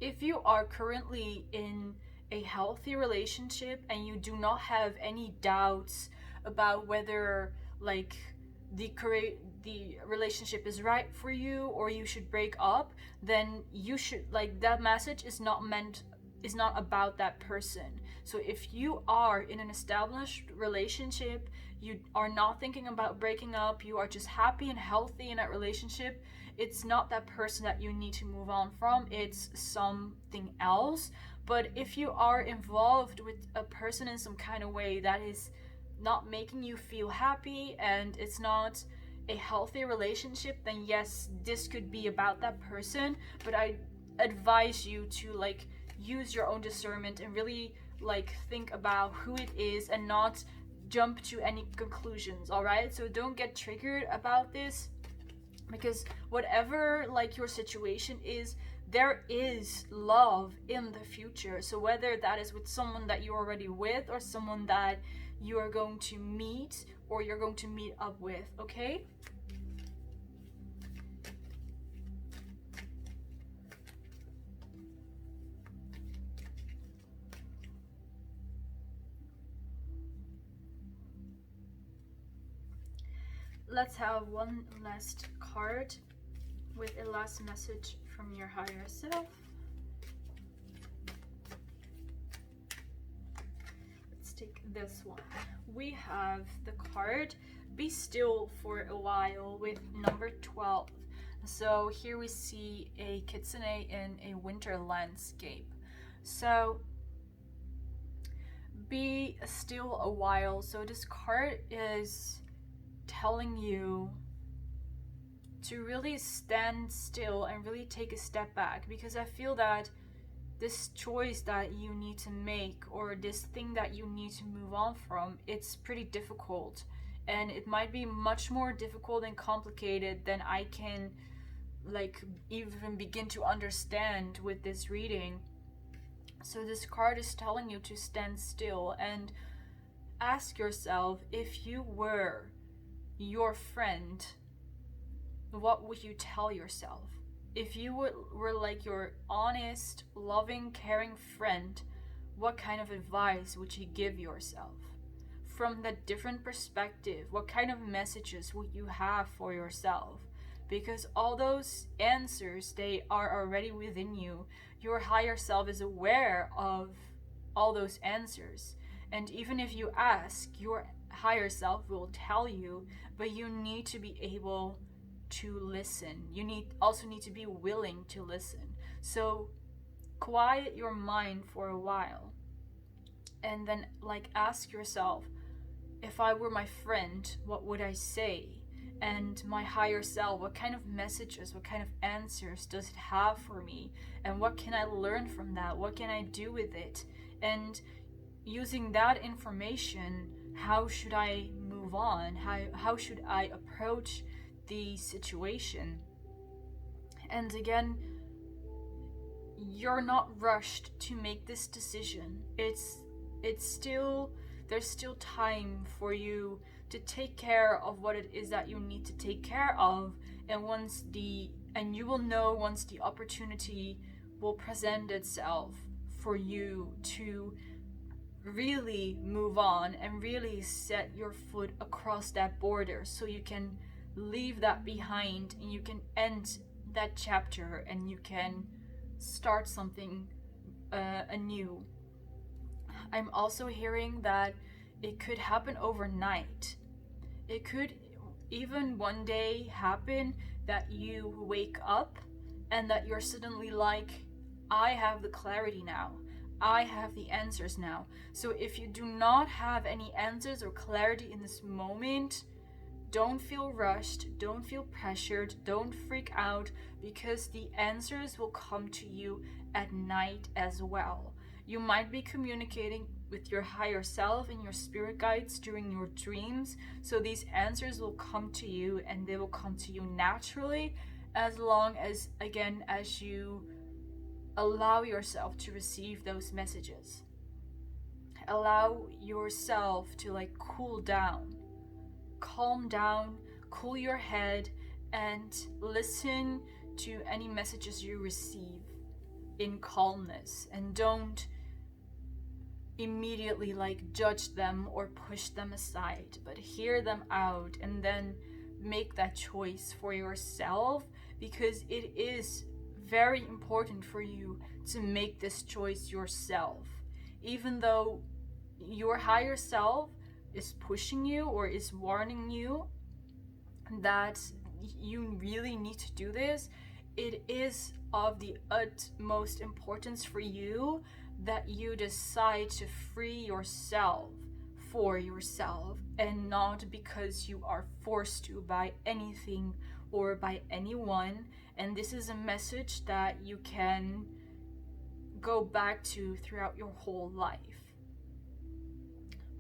if you are currently in a healthy relationship and you do not have any doubts about whether like the relationship is right for you or you should break up, then you should, like, that message is not about that person. So if you are in an established relationship, you are not thinking about breaking up, you are just happy and healthy in that relationship, it's not that person that you need to move on from, it's something else. But if you are involved with a person in some kind of way that is not making you feel happy and it's not a healthy relationship, then yes, this could be about that person. But I advise you to like use your own discernment and really like think about who it is and not jump to any conclusions. All right, so don't get triggered about this, because whatever like your situation is, there is love in the future. So whether that is with someone that you're already with or someone that you are going to meet or you're going to meet up with, okay? let's have one last card with a last message from your higher self. Let's take this one. We have the card Be Still for a While with number 12. So here we see a kitsune in a winter landscape. So be still a while. So this card is telling you to really stand still and really take a step back, because I feel that this choice that you need to make, or this thing that you need to move on from, it's pretty difficult, and it might be much more difficult and complicated than I can like even begin to understand with this reading. So this card is telling you to stand still and ask yourself, if you were your friend, what would you tell yourself? If you were like your honest, loving, caring friend, what kind of advice would you give yourself? From that different perspective, what kind of messages would you have for yourself? Because all those answers, they are already within you. Your higher self is aware of all those answers. And even if you ask, your higher self will tell you, but you need to be able to listen. You also need to be willing to listen. So quiet your mind for a while and then like ask yourself, if I were my friend, what would I say? And my higher self, what kind of messages, what kind of answers does it have for me? And what can I learn from that? What can I do with it? And using that information, how should I move on? How should I approach the situation? And again, you're not rushed to make this decision. There's still time for you to take care of what it is that you need to take care of, and you will know once the opportunity will present itself for you to really move on and really set your foot across that border, so you can leave that behind and you can end that chapter and you can start something anew. I'm also hearing that it could happen overnight. It could even one day happen that you wake up and that you're suddenly like, I have the clarity now. I have the answers now. So if you do not have any answers or clarity in this moment, don't feel rushed, don't feel pressured, don't freak out, because the answers will come to you at night as well. You might be communicating with your higher self and your spirit guides during your dreams, so these answers will come to you, and they will come to you naturally, as long as, again, as you allow yourself to receive those messages. Allow yourself to like cool down, calm down, cool your head, and listen to any messages you receive in calmness, and don't immediately like judge them or push them aside, but hear them out and then make that choice for yourself, because it is very important for you to make this choice yourself. Even though your higher self is pushing you or is warning you that you really need to do this, it is of the utmost importance for you that you decide to free yourself for yourself, and not because you are forced to by anything or by anyone. And this is a message that you can go back to throughout your whole life.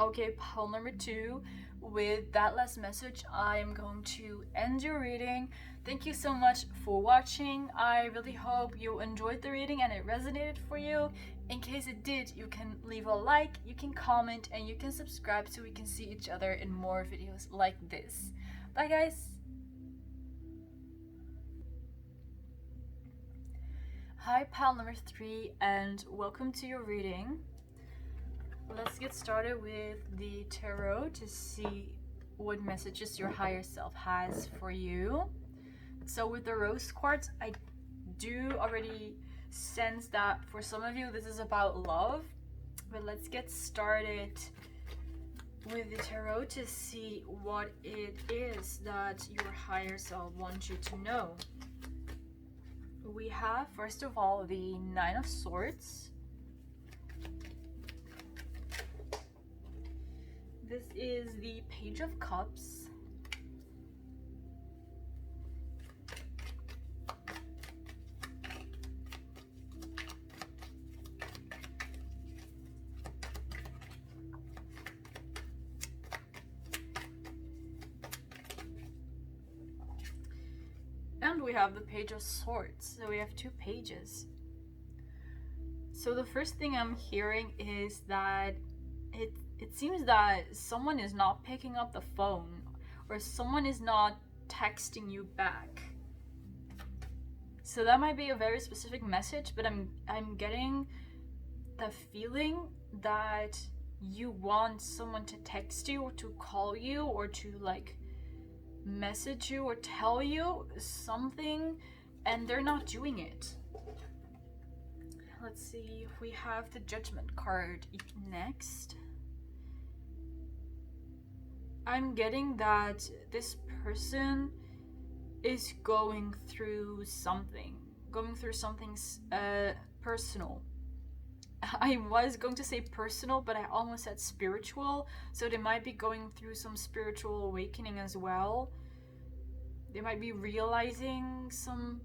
Okay, pile number 2. With that last message, I am going to end your reading. Thank you so much for watching. I really hope you enjoyed the reading and it resonated for you. In case it did, you can leave a like, you can comment, and you can subscribe so we can see each other in more videos like this. Bye guys! Hi, pile number 3, and welcome to your reading. Let's get started with the tarot to see what messages your higher self has for you. So with the rose quartz, I do already sense that for some of you this is about love, but let's get started with the tarot to see what it is that your higher self wants you to know. We have, first of all, the Nine of Swords. This is the Page of Cups. And we have the Page of Swords, so we have two pages. So the first thing I'm hearing is that it seems that someone is not picking up the phone, or someone is not texting you back. So that might be a very specific message, but I'm getting the feeling that you want someone to text you or to call you or to like message you or tell you something, and they're not doing it. Let's see, we have the Judgment card next. I'm getting that this person is going through something personal. I was going to say personal, but I almost said spiritual, so they might be going through some spiritual awakening as well. They might be realizing some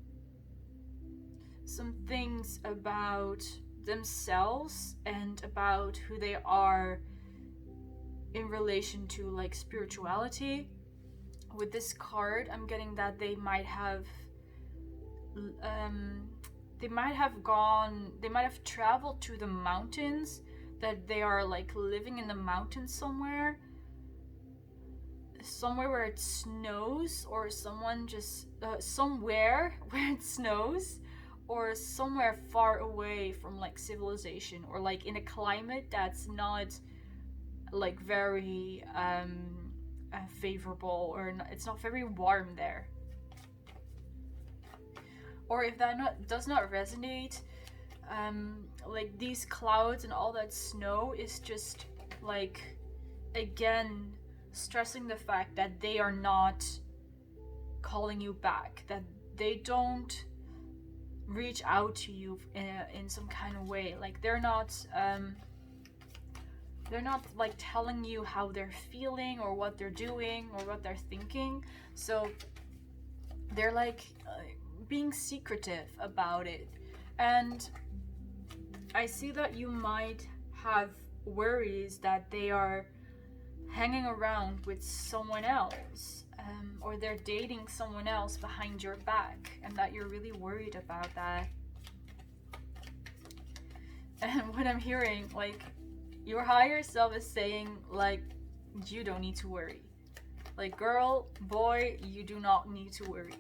things about themselves and about who they are in relation to like spirituality. With this card, I'm getting that they might have traveled to the mountains, that they are like living in the mountains somewhere where it snows, or someone just somewhere where it snows, or somewhere far away from like civilization, or like in a climate that's not like very favorable, or not, it's not very warm there. Or if that does not resonate, like these clouds and all that snow is just like, again, stressing the fact that they are not calling you back, that they don't reach out to you in some kind of way. Like they're not like telling you how they're feeling or what they're doing or what they're thinking. So they're like being secretive about it. And I see that you might have worries that they are hanging around with someone else, or they're dating someone else behind your back, and that you're really worried about that. And what I'm hearing, like, your higher self is saying, like, you don't need to worry. Like, girl, boy, you do not need to worry.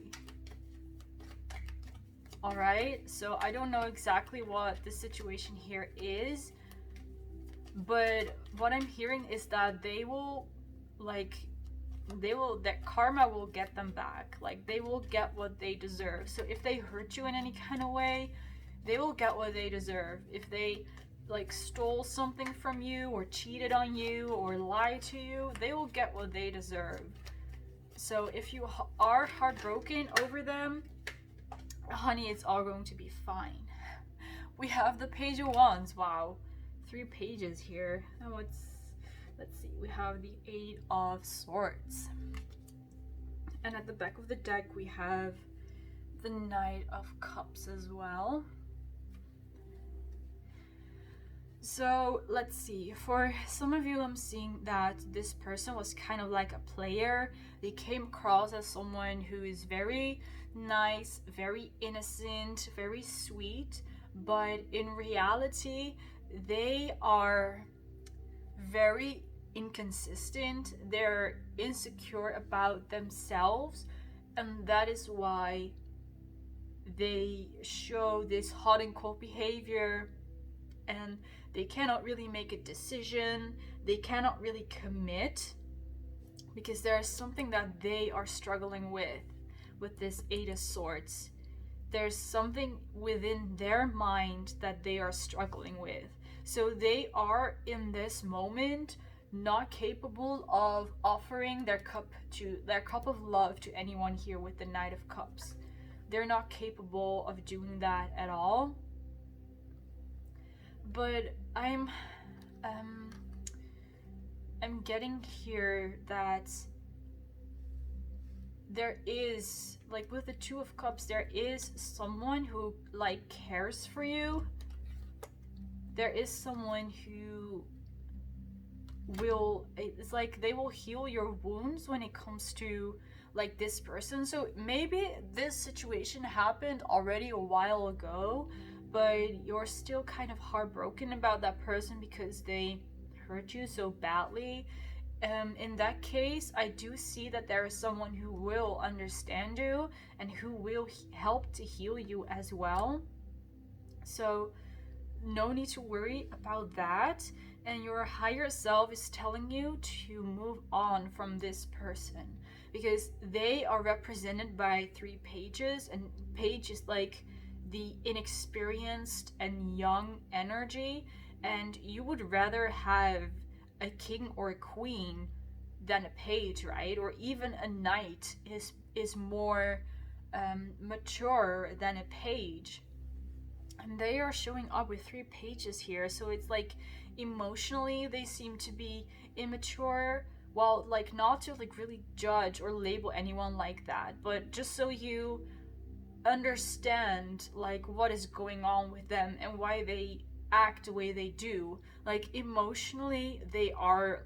Alright, so I don't know exactly what the situation here is, but what I'm hearing is that that karma will get them back. Like, they will get what they deserve. So if they hurt you in any kind of way, they will get what they deserve. If they like stole something from you or cheated on you or lied to you, they will get what they deserve. So if you are heartbroken over them, honey, it's all going to be fine. We have the Page of Wands. Wow, 3 pages here. And let's see, we have the 8 of Swords, and at the back of the deck we have the Knight of Cups as well. So let's see, for some of you, I'm seeing that this person was kind of like a player. They came across as someone who is very nice, very innocent, very sweet, but in reality they are very inconsistent. They're insecure about themselves, and that is why they show this hot and cold behavior, and they cannot really make a decision. They cannot really commit because there's something that they are struggling with this Eight of Swords. There's something within their mind that they are struggling with. So they are in this moment not capable of offering their cup of love to anyone here with the Knight of Cups. They're not capable of doing that at all. But I'm getting here that there is, like with the Two of Cups, there is someone who like cares for you. There is someone who will, it's like they will heal your wounds when it comes to like this person. So maybe this situation happened already a while ago, but you're still kind of heartbroken about that person because they hurt you so badly. In that case, I do see that there is someone who will understand you and who will help to heal you as well. So no need to worry about that. And your higher self is telling you to move on from this person, because they are represented by 3 pages, and page is like the inexperienced and young energy, and you would rather have a king or a queen than a page, right? Or even a knight is more mature than a page. And they are showing up with 3 pages here, so it's like emotionally they seem to be immature. Well, like, not to like really judge or label anyone like that, but just so you understand like what is going on with them and why they act the way they do. Like, emotionally they are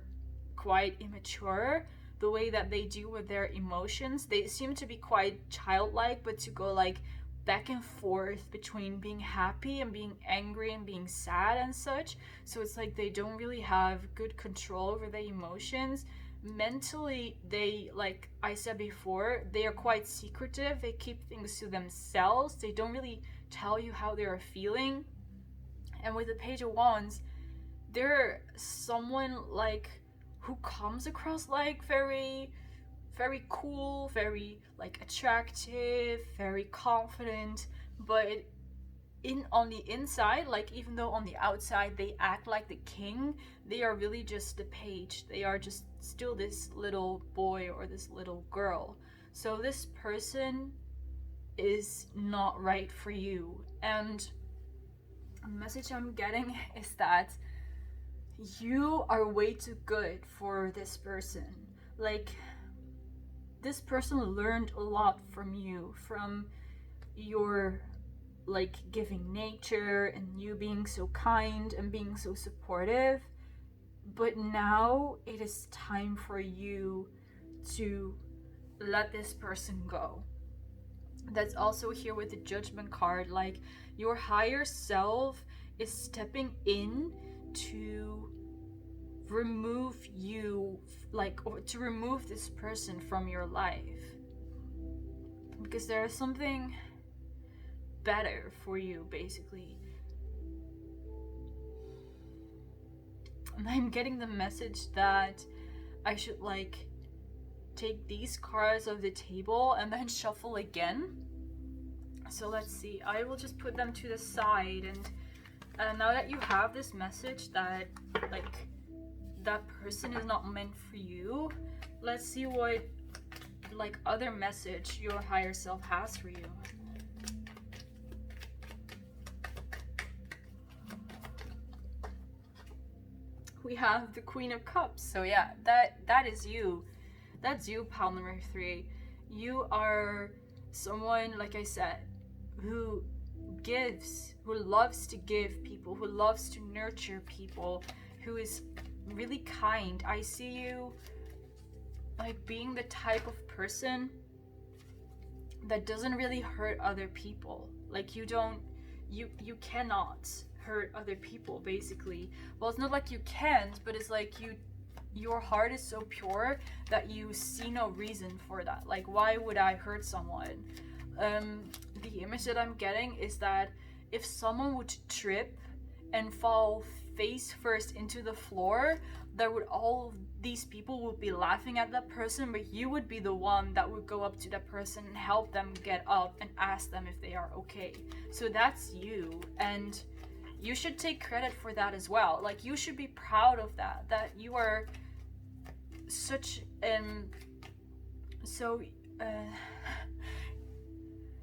quite immature. The way that they deal with their emotions, they seem to be quite childlike, but to go like back and forth between being happy and being angry and being sad and such. So it's like they don't really have good control over their emotions. Mentally, they, like I said before, they are quite secretive. They keep things to themselves. They don't really tell you how they are feeling. And with the Page of Wands, they're someone like who comes across like very cool, very like attractive, very confident, but on the inside, like even though on the outside they act like the king, they are really just the page. They are just still this little boy or this little girl. So this person is not right for you. And the message I'm getting is that you are way too good for this person. Like, this person learned a lot from you, from your like giving nature and you being so kind and being so supportive. But now it is time for you to let this person go. That's also here with the Judgment card. Like, your higher self is stepping in to remove you, like, or to remove this person from your life, because there is something better for you, basically. And I'm getting the message that I should like take these cards off the table and then shuffle again. So let's see, I will just put them to the side. And now that you have this message that like that person is not meant for you, let's see what like other message your higher self has for you. We have the Queen of Cups. So yeah, that is you. That's you, pile number 3. You are someone, like I said, who gives, who loves to give people, who loves to nurture people, who is really kind. I see you like being the type of person that doesn't really hurt other people. Like, you cannot hurt other people, basically. Well, it's not like you can't, but it's like your heart is so pure that you see no reason for that. Like, why would I hurt someone? The image that I'm getting is that if someone would trip and fall face first into the floor, there would all these people would be laughing at that person, but you would be the one that would go up to that person and help them get up and ask them if they are okay. So that's you, and you should take credit for that as well. Like, you should be proud of that you are such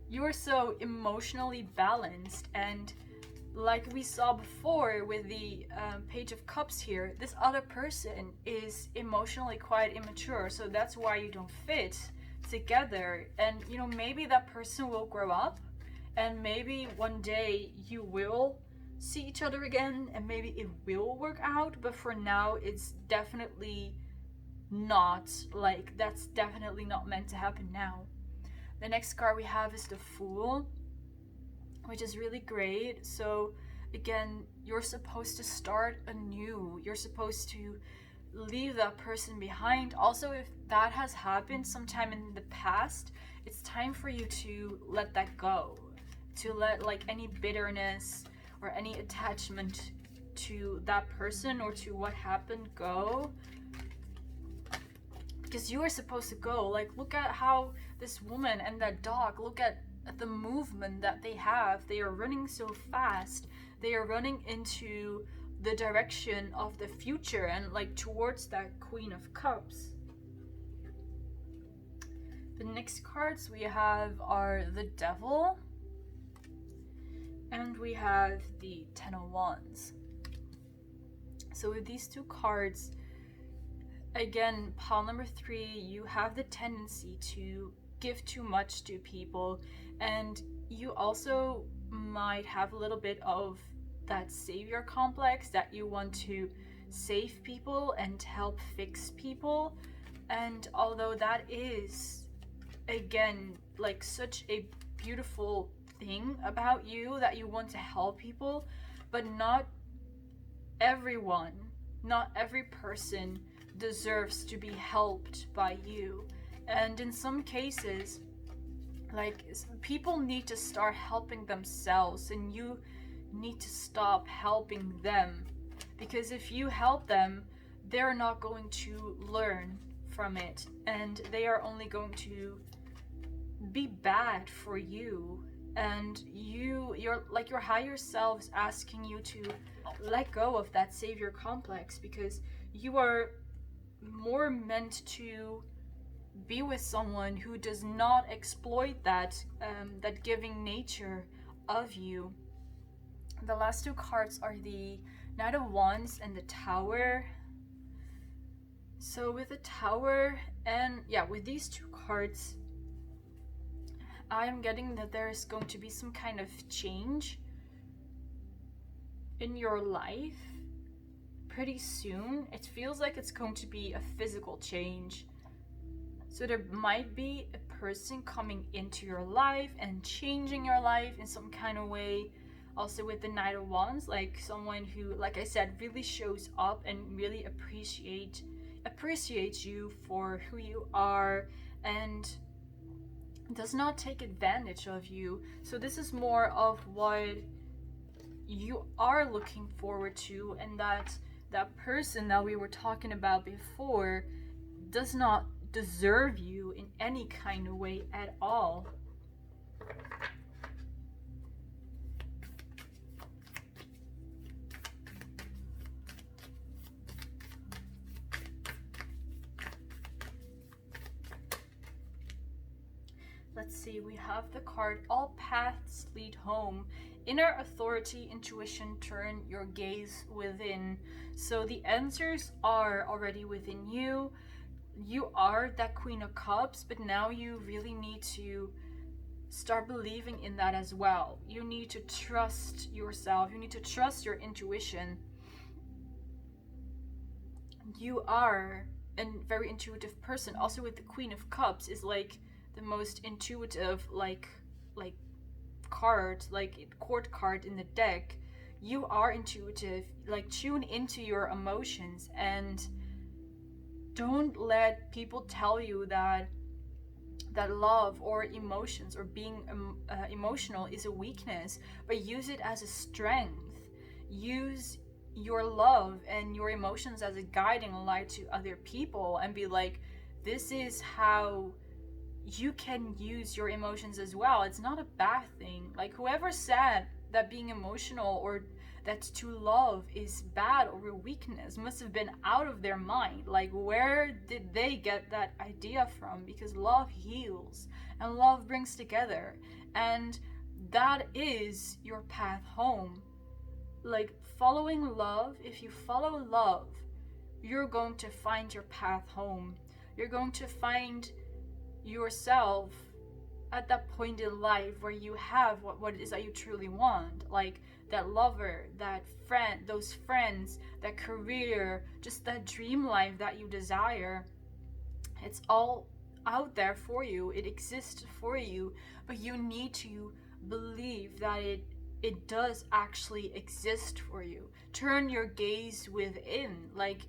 you are so emotionally balanced. And like we saw before with the Page of Cups here, this other person is emotionally quite immature, so that's why you don't fit together. And you know, maybe that person will grow up, and maybe one day you will see each other again, and maybe it will work out, but for now it's definitely not, like, that's definitely not meant to happen now. The next card we have is the Fool, which is really great. So again, you're supposed to start anew. You're supposed to leave that person behind. Also, if that has happened sometime in the past, it's time for you to let that go, to let like any bitterness or any attachment to that person or to what happened go, because you are supposed to go. Like, look at how this woman and that dog, look at the movement that they have. They are running so fast. They are running into the direction of the future and like towards that Queen of Cups. The next cards we have are the Devil, and we have the Ten of Wands. So with these two cards, again, pile number 3, you have the tendency to give too much to people, and you also might have a little bit of that savior complex, that you want to save people and help fix people. And although that is, again, like such a beautiful thing about you, that you want to help people, but not everyone, not every person deserves to be helped by you. And in some cases, like, people need to start helping themselves, and you need to stop helping them, because if you help them, they're not going to learn from it, and they are only going to be bad for you. And your higher self's asking you to let go of that savior complex, because you are more meant to be with someone who does not exploit that giving nature of you. The last two cards are the Knight of Wands and the Tower. So with the Tower, and yeah, with these two cards, I am getting that there is going to be some kind of change in your life pretty soon. It feels like it's going to be a physical change. So there might be a person coming into your life and changing your life in some kind of way. Also with the Knight of Wands, like someone who, like I said, really shows up and really appreciates you for who you are and does not take advantage of you. So this is more of what you are looking forward to, and that person that we were talking about before does not deserve you in any kind of way at all. Let's see, we have the card All Paths Lead Home. Inner authority, intuition, turn your gaze within. So the answers are already within you. You are that Queen of Cups, but now you really need to start believing in that as well. You need to trust yourself. You need to trust your intuition. You are a very intuitive person. Also with the Queen of Cups is like the most intuitive like card, like court card in the deck. You are intuitive. Like, tune into your emotions and don't let people tell you that love or emotions or being emotional is a weakness, but use it as a strength. Use your love and your emotions as a guiding light to other people, and be like, this is how you can use your emotions as well. It's not a bad thing. Like, whoever said that being emotional or that to love is bad or a weakness must have been out of their mind. Like, where did they get that idea from? Because love heals and love brings together, and that is your path home. Like, following love, if you follow love, you're going to find your path home. You're going to find yourself at that point in life where you have what it is that you truly want, like that lover, that friend, those friends, that career, just that dream life that you desire. It's all out there for you. It exists for you, but you need to believe that it does actually exist for you. Turn your gaze within. Like,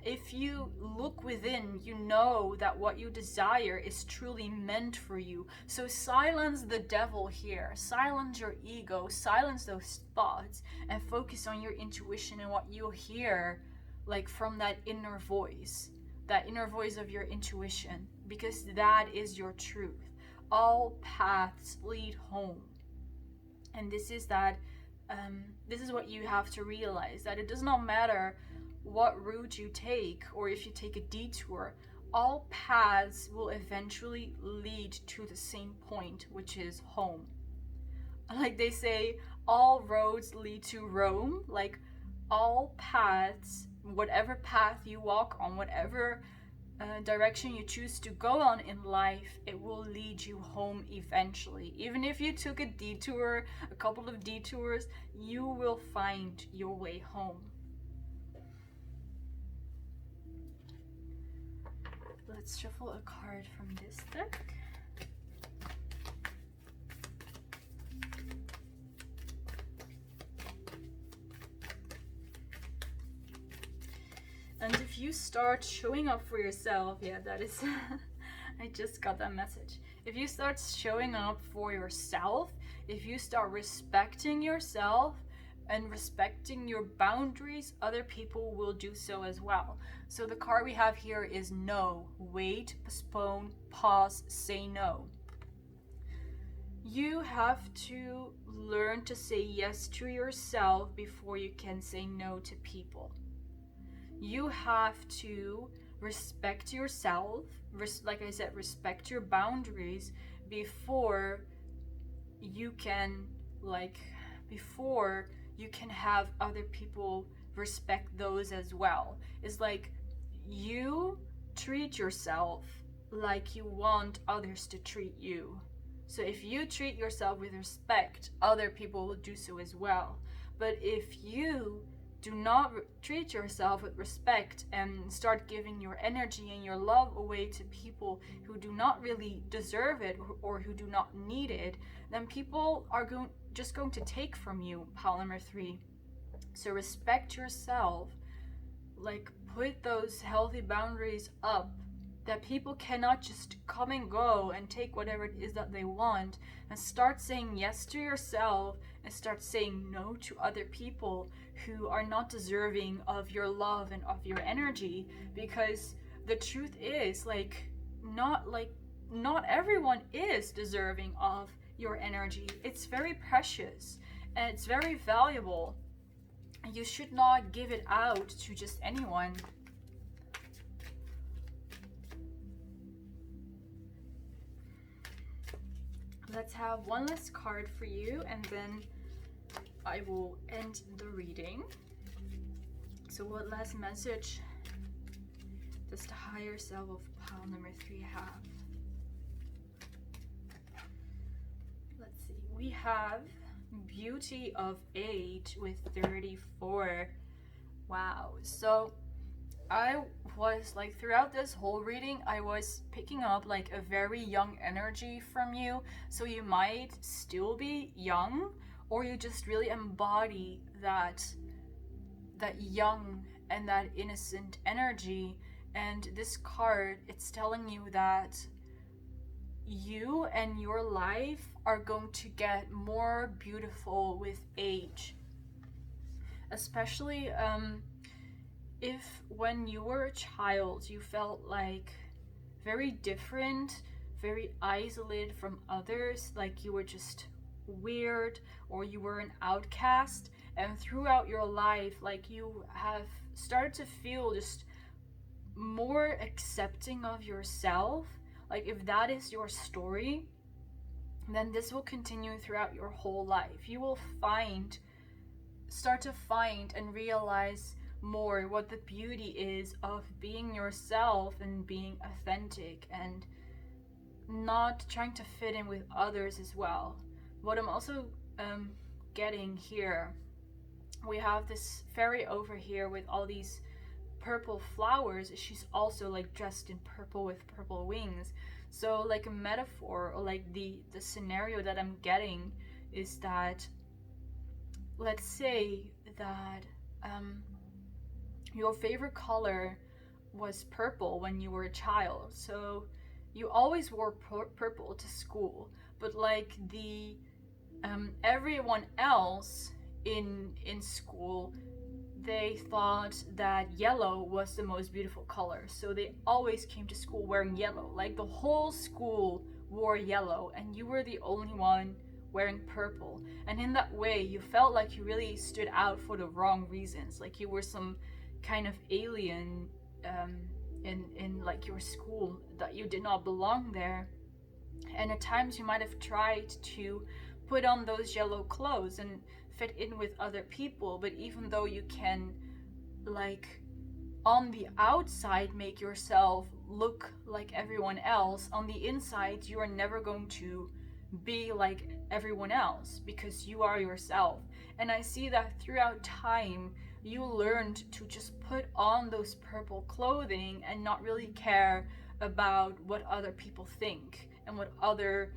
if you look within, you know that what you desire is truly meant for you. So silence the devil here. Silence your ego. Silence those thoughts and focus on your intuition and what you hear, like from that inner voice of your intuition, because that is your truth. All paths lead home. And this is what you have to realize, that it does not matter what route you take, or if you take a detour, all paths will eventually lead to the same point, which is home. Like they say, all roads lead to Rome. Like, all paths, whatever path you walk on, whatever direction you choose to go on in life, it will lead you home eventually. Even if you took a detour, a couple of detours, you will find your way home. Let's shuffle a card from this deck. And if you start showing up for yourself, yeah, that is, I just got that message. If you start showing up for yourself, if you start respecting yourself and respecting your boundaries, other people will do so as well. So the card we have here is no. Wait, postpone, pause, say no. You have to learn to say yes to yourself before you can say no to people. You have to respect yourself, like I said, respect your boundaries before you can, before you can have other people respect those as well. It's like, you treat yourself like you want others to treat you. So if you treat yourself with respect, other people will do so as well. But if you do not treat yourself with respect and start giving your energy and your love away to people who do not really deserve it or who do not need it, then people are just going to take from you, pile number 3. So respect yourself, like put those healthy boundaries up, that people cannot just come and go and take whatever it is that they want, and start saying yes to yourself and start saying no to other people who are not deserving of your love and of your energy. Because the truth is, not everyone is deserving of your energy. It's very precious and it's very valuable. You should not give it out to just anyone. Let's have one last card for you, and then I will end the reading. So what last message does the higher self of pile number 3 have? Let's see. We have beauty of age with 34. Wow. So I was throughout this whole reading, I was picking up a very young energy from you. So you might still be young, or you just really embody that young and that innocent energy. And this card, it's telling you that you and your life are going to get more beautiful with age. especially if when you were a child you felt like very different, very isolated from others, like you were just weird or you were an outcast, and throughout your life like you have started to feel just more accepting of yourself, like if that is your story, then this will continue throughout your whole life. You will start to find and realize more what the beauty is of being yourself and being authentic and not trying to fit in with others as well. What I'm also getting here, we have this fairy over here with all these purple flowers. She's also like dressed in purple with purple wings. So like a metaphor, or like the scenario that I'm getting is that, let's say that your favorite color was purple when you were a child, so you always wore purple to school, but like the everyone else in school, they thought that yellow was the most beautiful color, so they always came to school wearing yellow. Like the whole school wore yellow and you were the only one wearing purple, and in that way you felt like you really stood out for the wrong reasons, like you were some kind of alien in like your school, that you did not belong there. And at times you might have tried to put on those yellow clothes and fit in with other people, but even though you can like on the outside make yourself look like everyone else, on the inside you are never going to be like everyone else because you are yourself. And I see that throughout time you learned to just put on those purple clothing and not really care about what other people think and what other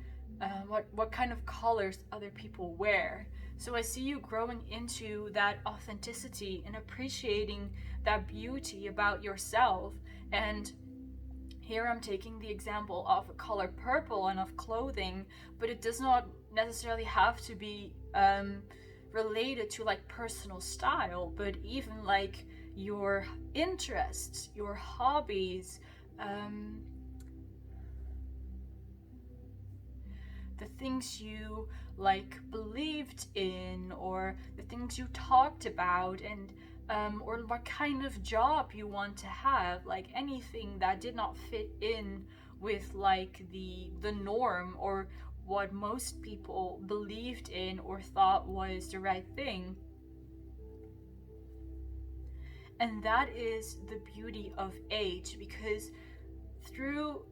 what kind of colors other people wear. So I see you growing into that authenticity and appreciating that beauty about yourself. And here I'm taking the example of a color purple and of clothing, but it does not necessarily have to be related to like personal style, but even like your interests, your hobbies, the things you like believed in, or the things you talked about, and or what kind of job you want to have, like anything that did not fit in with like the norm or what most people believed in or thought was the right thing. And that is the beauty of age, because through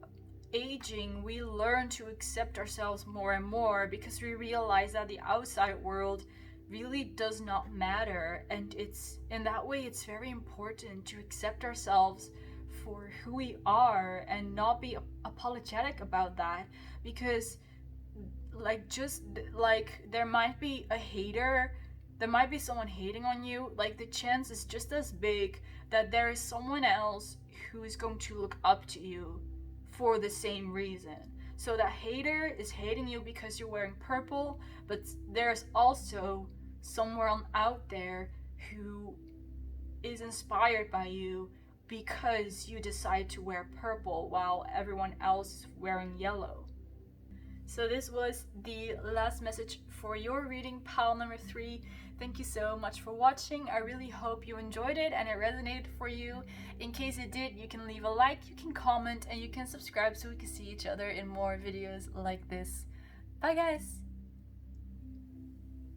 aging we learn to accept ourselves more and more, because we realize that the outside world really does not matter. And it's in that way it's very important to accept ourselves for who we are and not be apologetic about that, because like just like there might be a hater, there might be someone hating on you, like the chance is just as big that there is someone else who is going to look up to you for the same reason. So that hater is hating you because you're wearing purple, but there's also someone out there who is inspired by you because you decide to wear purple while everyone else is wearing yellow. So this was the last message for your reading, pile number 3. Thank you so much for watching. I really hope you enjoyed it and it resonated for you. In case it did, you can leave a like, you can comment, and you can subscribe so we can see each other in more videos like this. Bye guys!